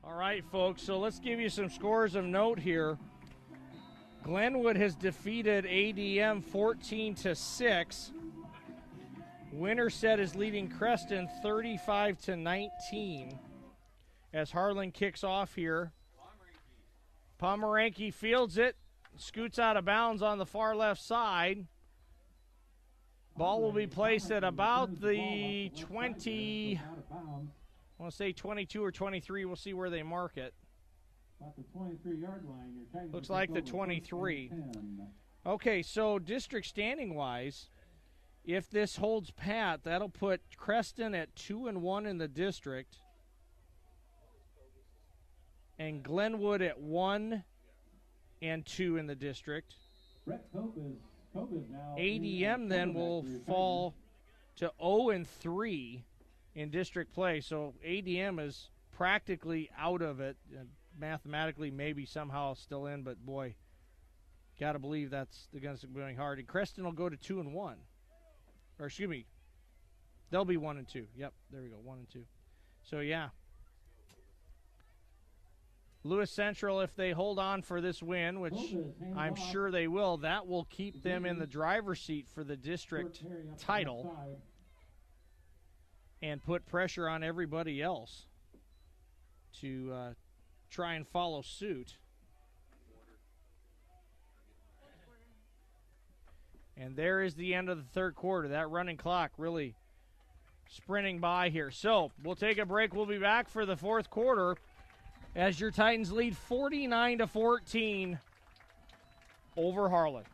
All right, folks, so let's give you some scores of note here. Glenwood has defeated ADM 14-6. Winterset is leading Creston 35-19 as Harlan kicks off here. Pomeranke fields it, scoots out of bounds on the far left side. Ball will be placed at about the 20, I want to say 22 or 23. We'll see where they mark it. About the 23-yard line. Looks like the 23. Okay, so district standing-wise, if this holds pat, that'll put Creston at 2-1 in the district, and Glenwood at 1-2 in the district. ADM then will fall to 0-3 in district play, so ADM is practically out of it. Mathematically, maybe somehow still in, but boy, got to believe that's going to be going hard. And Creston will go to 2-1, or excuse me, they'll be 1-2. Yep, there we go, 1-2. So yeah, Lewis Central, if they hold on for this win, which I'm sure they will, that will keep them in the driver's seat for the district title and put pressure on everybody else to try and follow suit. And there is the end of the third quarter. That running clock really sprinting by here. So we'll take a break. We'll be back for the fourth quarter as your Titans lead 49-14 over Harlan.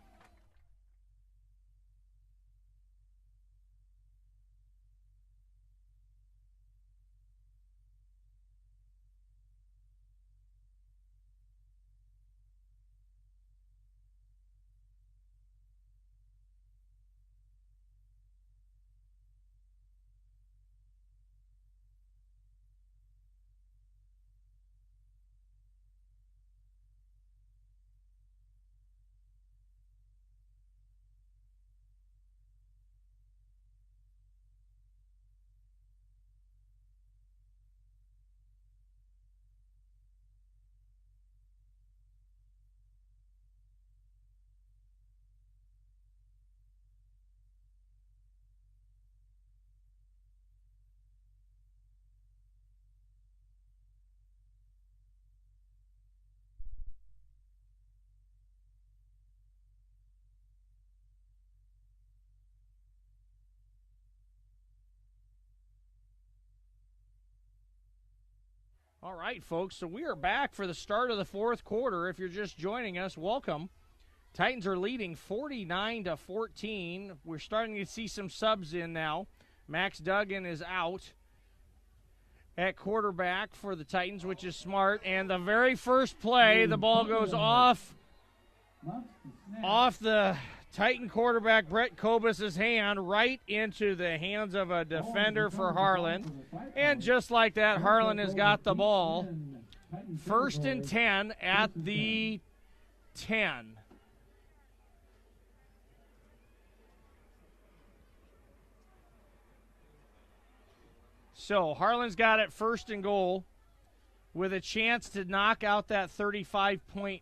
All right, folks, so we are back for the start of the fourth quarter. If you're just joining us, welcome. Titans are leading 49-14. We're starting to see some subs in now. Max Duggan is out at quarterback for the Titans, which is smart. And the very first play, the ball goes off the Titan quarterback Brett Kobus' hand right into the hands of a defender for Harlan. And just like that, Harlan has got the ball. 1st and 10 at the 10. So Harlan's got it 1st and goal with a chance to knock out that 35-point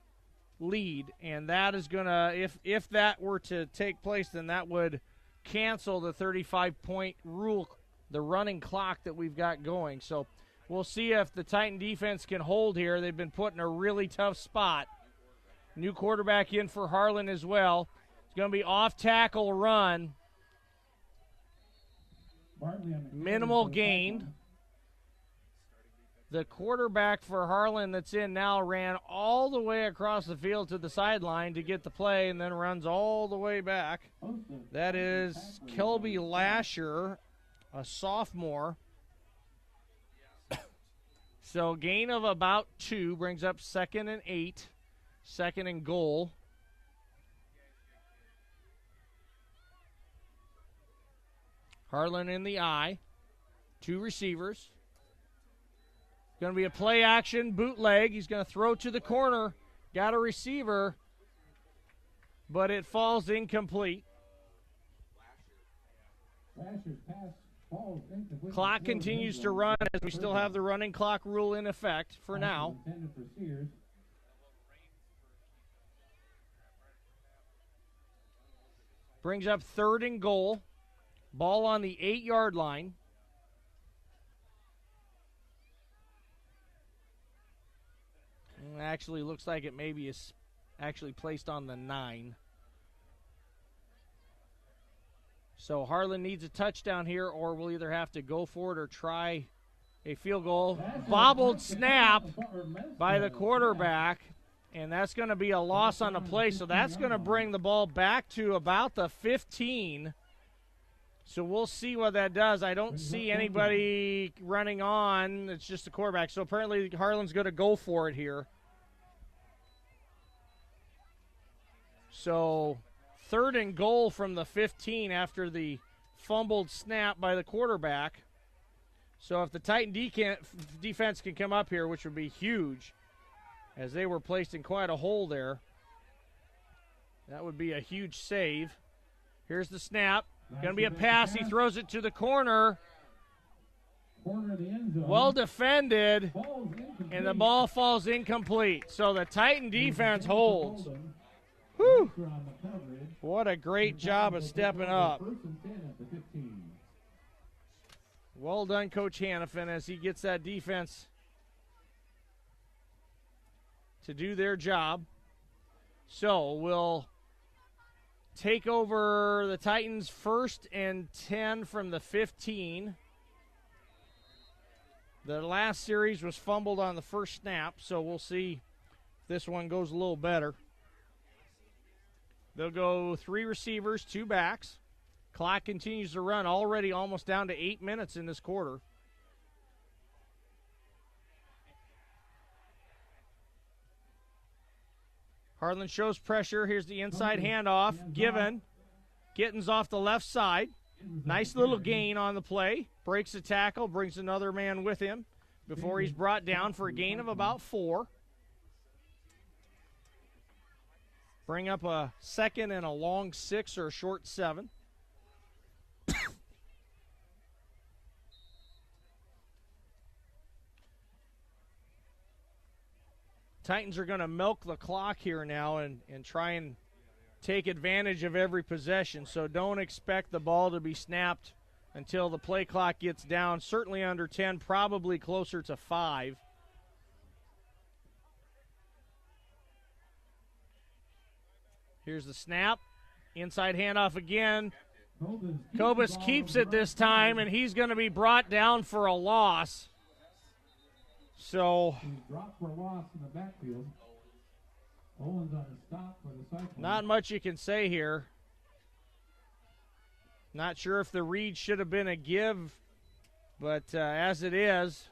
lead, and that is going to, if that were to take place, then that would cancel the 35-point rule, the running clock that we've got going. So we'll see if the Titan defense can hold here. They've been put in a really tough spot. New quarterback in for Harlan as well. It's going to be off-tackle run. Minimal gain. The quarterback for Harlan that's in now ran all the way across the field to the sideline to get the play and then runs all the way back. That is Kelby Lasher, a sophomore. So gain of about 2 brings up 2nd and 8, 2nd and goal. Harlan in the eye, 2 receivers. Going to be a play action bootleg. He's going to throw to the corner. Got a receiver, but it falls incomplete. Clock continues to run as we still have the running clock rule in effect for now. Brings up 3rd and goal. Ball on the 8-yard line. Actually looks like it maybe is actually placed on the 9. So Harlan needs a touchdown here, or we'll either have to go for it or try a field goal. Bobbled snap by the quarterback, and that's going to be a loss on the play. So that's going to bring the ball back to about the 15. So we'll see what that does. I don't see anybody running on. It's just the quarterback. So apparently Harlan's going to go for it here. So 3rd and goal from the 15 after the fumbled snap by the quarterback. So if the Titan defense can come up here, which would be huge, as they were placed in quite a hole there, that would be a huge save. Here's the snap. Going to be a pass. He throws it to the corner. Well defended, and the ball falls incomplete. So the Titan defense holds. Whew. What a great job of stepping up. Well done, Coach Hannafin, as he gets that defense to do their job. So we'll take over the Titans 1st and 10 from the 15. The last series was fumbled on the first snap, so we'll see if this one goes a little better. They'll go 3 receivers, 2 backs. Clock continues to run, already almost down to 8 minutes in this quarter. Harlan shows pressure. Here's the inside handoff. Given. Gittens off the left side. Nice little gain on the play. Breaks the tackle, brings another man with him before he's brought down for a gain of about 4. Bring up a 2nd and a long 6 or a short 7. Titans are going to milk the clock here now and try and take advantage of every possession. So don't expect the ball to be snapped until the play clock gets down, certainly under 10, probably closer to 5. Here's the snap. Inside handoff again. Kobus keeps it this time, and he's going to be brought down for a loss. So, not much you can say here. Not sure if the read should have been a give, but as it is,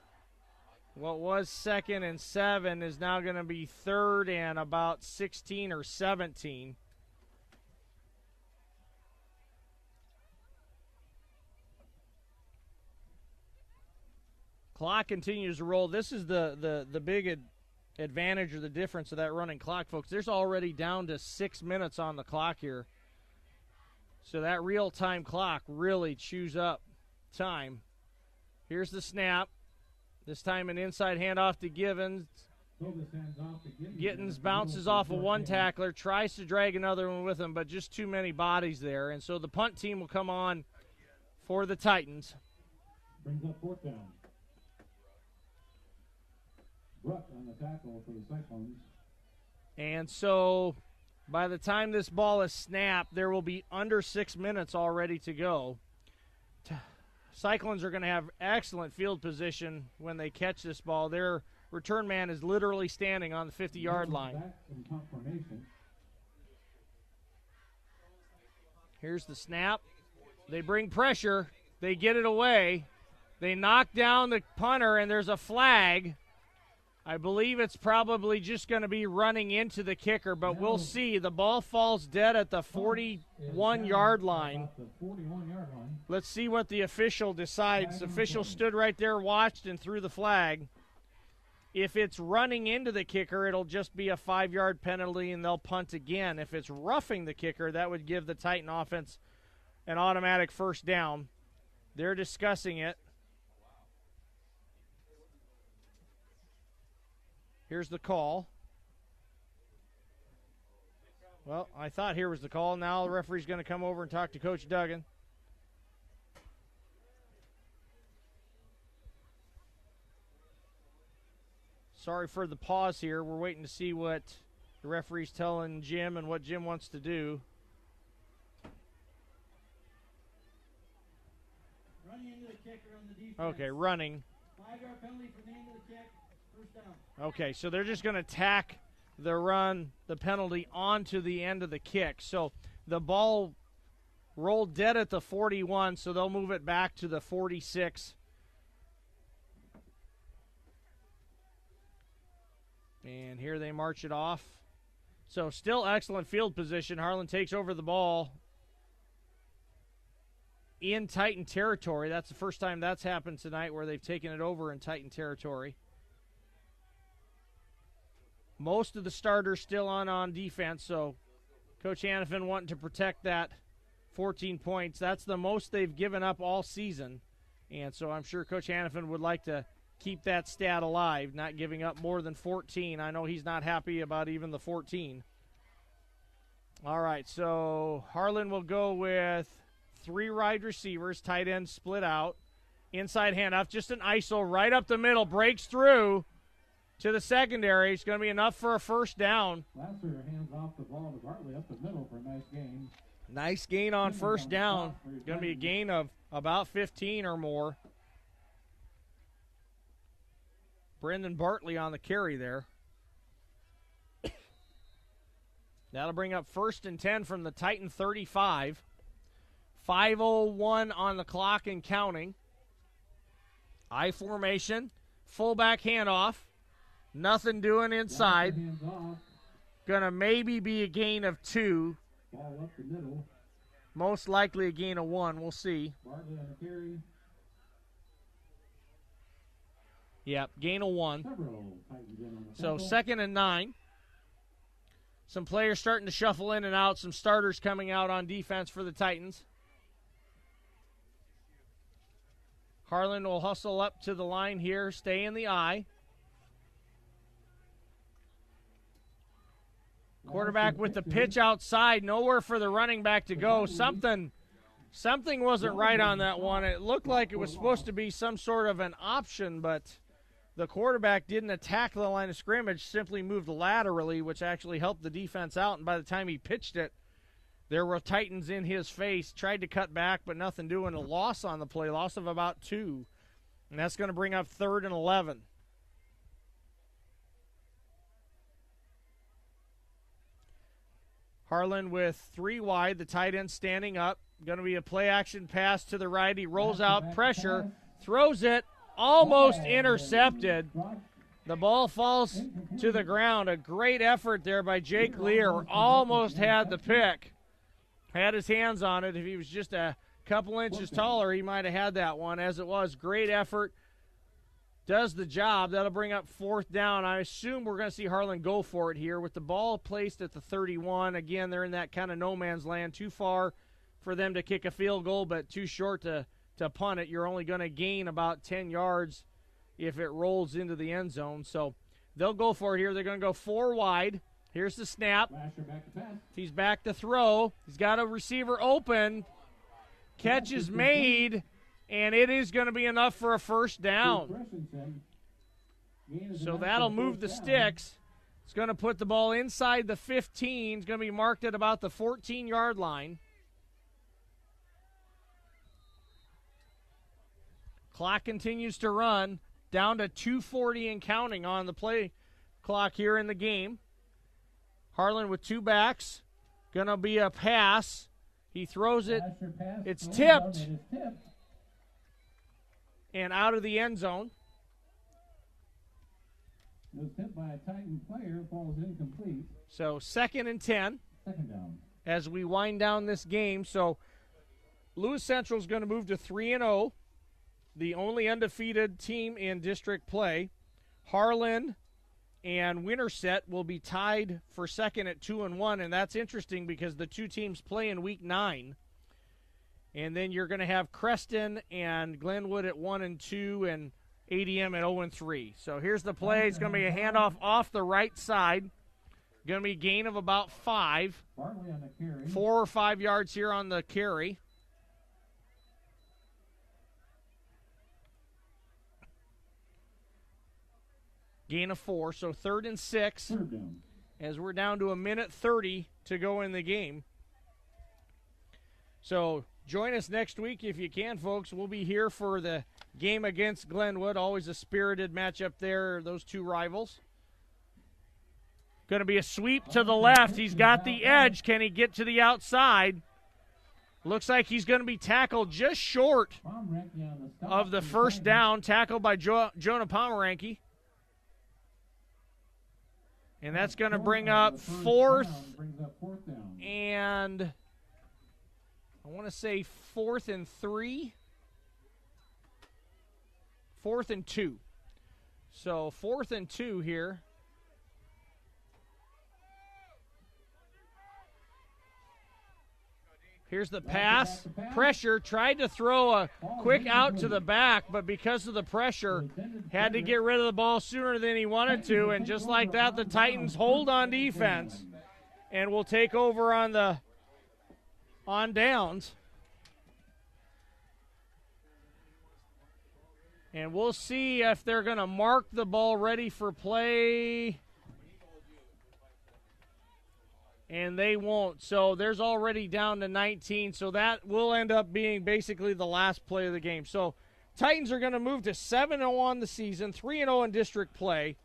what was 2nd and 7 is now going to be 3rd and about 16 or 17. Clock continues to roll. This is the big advantage or the difference of that running clock, folks. There's already down to 6 minutes on the clock here. So that real-time clock really chews up time. Here's the snap. This time an inside handoff to Givens. Gittins bounces off of one tackler, tries to drag another one with him, but just too many bodies there. And so the punt team will come on for the Titans. Brings up 4th down. Bruck on the tackle for the Cyclones. And so by the time this ball is snapped, there will be under 6 minutes already to go. Cyclones are going to have excellent field position when they catch this ball. Their return man is literally standing on the 50-yard line. Here's the snap. They bring pressure. They get it away. They knock down the punter, and there's a flag. I believe it's probably just going to be running into the kicker, but we'll see. The ball falls dead at the 41-yard line. Let's see what the official decides. The official stood right there, watched, and threw the flag. If it's running into the kicker, it'll just be a 5-yard penalty, and they'll punt again. If it's roughing the kicker, that would give the Titan offense an automatic first down. They're discussing it. Here's the call. Well, I thought here was the call. Now the referee's going to come over and talk to Coach Duggan. Sorry for the pause here. We're waiting to see what the referee's telling Jim and what Jim wants to do. Running into the kicker on the defense. Okay, running. 5-yard penalty for the end of the kick. First down. Okay, so they're just going to tack the run, the penalty, onto the end of the kick. So the ball rolled dead at the 41, so they'll move it back to the 46. And here they march it off. So still excellent field position. Harlan takes over the ball in Titan territory. That's the first time that's happened tonight where they've taken it over in Titan territory. Most of the starters still on defense, so Coach Hannafin wanting to protect that 14 points. That's the most they've given up all season, and so I'm sure Coach Hannafin would like to keep that stat alive, not giving up more than 14. I know he's not happy about even the 14. All right, so Harlan will go with 3 wide receivers, tight end split out. Inside handoff, just an ISO right up the middle, breaks through to the secondary. It's going to be enough for a first down. Lasser hands off the ball to Bartley up the middle for a nice gain. Nice gain on first down. Going to be a gain of about 15 or more. Brendan Bartley on the carry there. That'll bring up 1st and 10 from the Titan 35. 5:01 on the clock and counting. I formation. Fullback handoff. Nothing doing inside. Gonna maybe be a gain of 2. Ball up the middle. Most likely a gain of 1. We'll see. Bartley on the carry. Yep, gain of 1. So 2nd and 9. Some players starting to shuffle in and out. Some starters coming out on defense for the Titans. Harlan will hustle up to the line here, stay in the eye. Quarterback with the pitch outside, nowhere for the running back to go. Something wasn't right on that one. It looked like it was supposed to be some sort of an option, but the quarterback didn't attack the line of scrimmage, simply moved laterally, which actually helped the defense out. And by the time he pitched it, there were Titans in his face. Tried to cut back, but nothing doing. A loss on the play, loss of about 2. And that's going to bring up 3rd and 11. Harlan with 3 wide, the tight end standing up. Going to be a play-action pass to the right. He rolls out, pressure, throws it, almost intercepted. The ball falls to the ground. A great effort there by Jake Lear. Almost had the pick. Had his hands on it. If he was just a couple inches taller, he might have had that one. As it was, great effort does the job. That'll bring up 4th down. I assume we're going to see Harlan go for it here with the ball placed at the 31. Again, they're in that kind of no man's land. Too far for them to kick a field goal, but too short to punt it. You're only going to gain about 10 yards if it rolls into the end zone. So they'll go for it here. They're going to go 4 wide. Here's the snap. He's back to throw. He's got a receiver open. Catch is made, and it is going to be enough for a 1st down. So that'll move the sticks. It's going to put the ball inside the 15. It's going to be marked at about the 14-yard line. Clock continues to run. Down to 2:40 and counting on the play clock here in the game. Harlan with 2 backs. Going to be a pass. He throws it. It's tipped. And out of the end zone. It was tipped by a Titan player. Falls incomplete. So 2nd and 10. 2nd down. As we wind down this game. So Lewis Central is going to move to 3-0. The only undefeated team in district play. Harlan and Winterset will be tied for 2nd at 2-1, and that's interesting because the 2 teams play in week 9. And then you're going to have Creston and Glenwood at 1-2 and ADM at 0-3. So here's the play. It's going to be a handoff off the right side. Going to be a gain of about 5. 4 or 5 yards here on the carry. Gain of 4, so 3rd and 6 as we're down to 1:30 to go in the game. So join us next week if you can, folks. We'll be here for the game against Glenwood. Always a spirited matchup there, those 2 rivals. Going to be a sweep to the left. He's got the edge. Can he get to the outside? Looks like he's going to be tackled just short of the 1st down, tackled by Jonah Pomeranke. And that's going to bring up 4th and I want to say 4th and 3. 4th and 2. So 4th and 2 here. Here's the pass. Pressure. Tried to throw a quick out to the back, but because of the pressure, had to get rid of the ball sooner than he wanted to. And just like that, the Titans hold on defense and will take over on downs. And we'll see if they're going to mark the ball ready for play. And they won't. So there's already down to 19. So that will end up being basically the last play of the game. So Titans are going to move to 7-0 on the season, 3-0 in district play,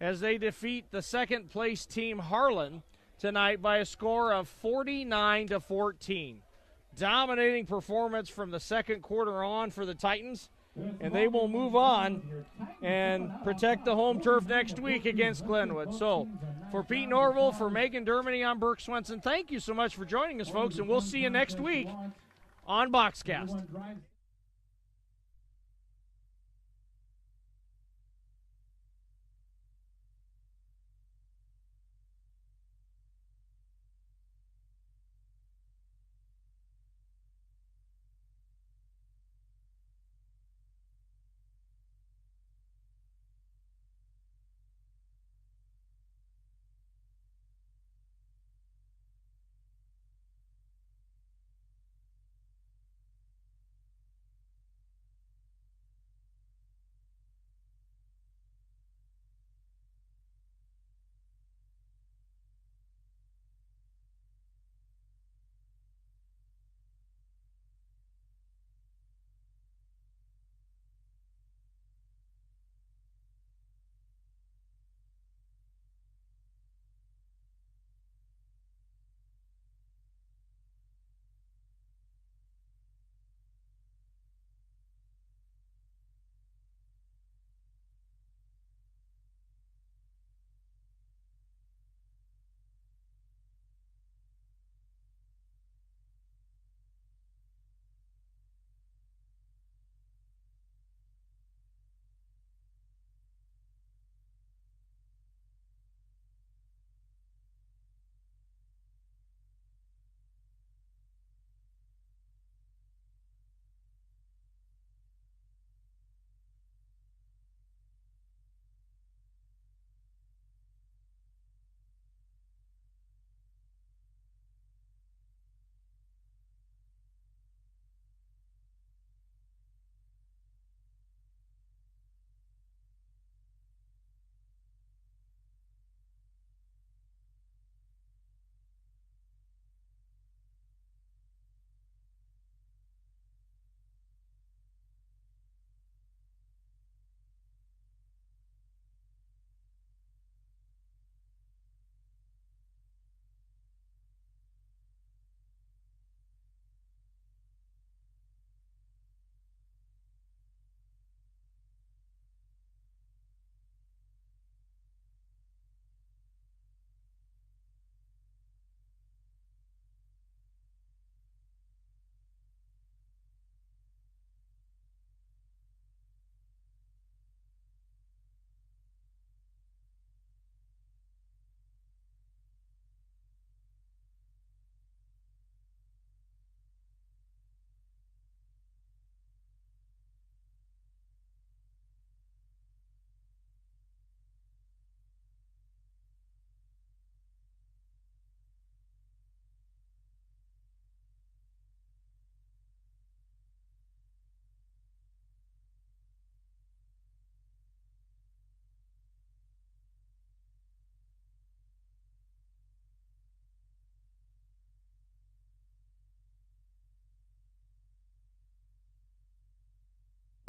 as they defeat the 2nd place team Harlan tonight by a score of 49-14. Dominating performance from the 2nd quarter on for the Titans. And they will move on and protect the home turf next week against Glenwood. So for Pete Norville, for Megan Dermody, I'm Burke Swenson. Thank you so much for joining us, folks, and we'll see you next week on Boxcast.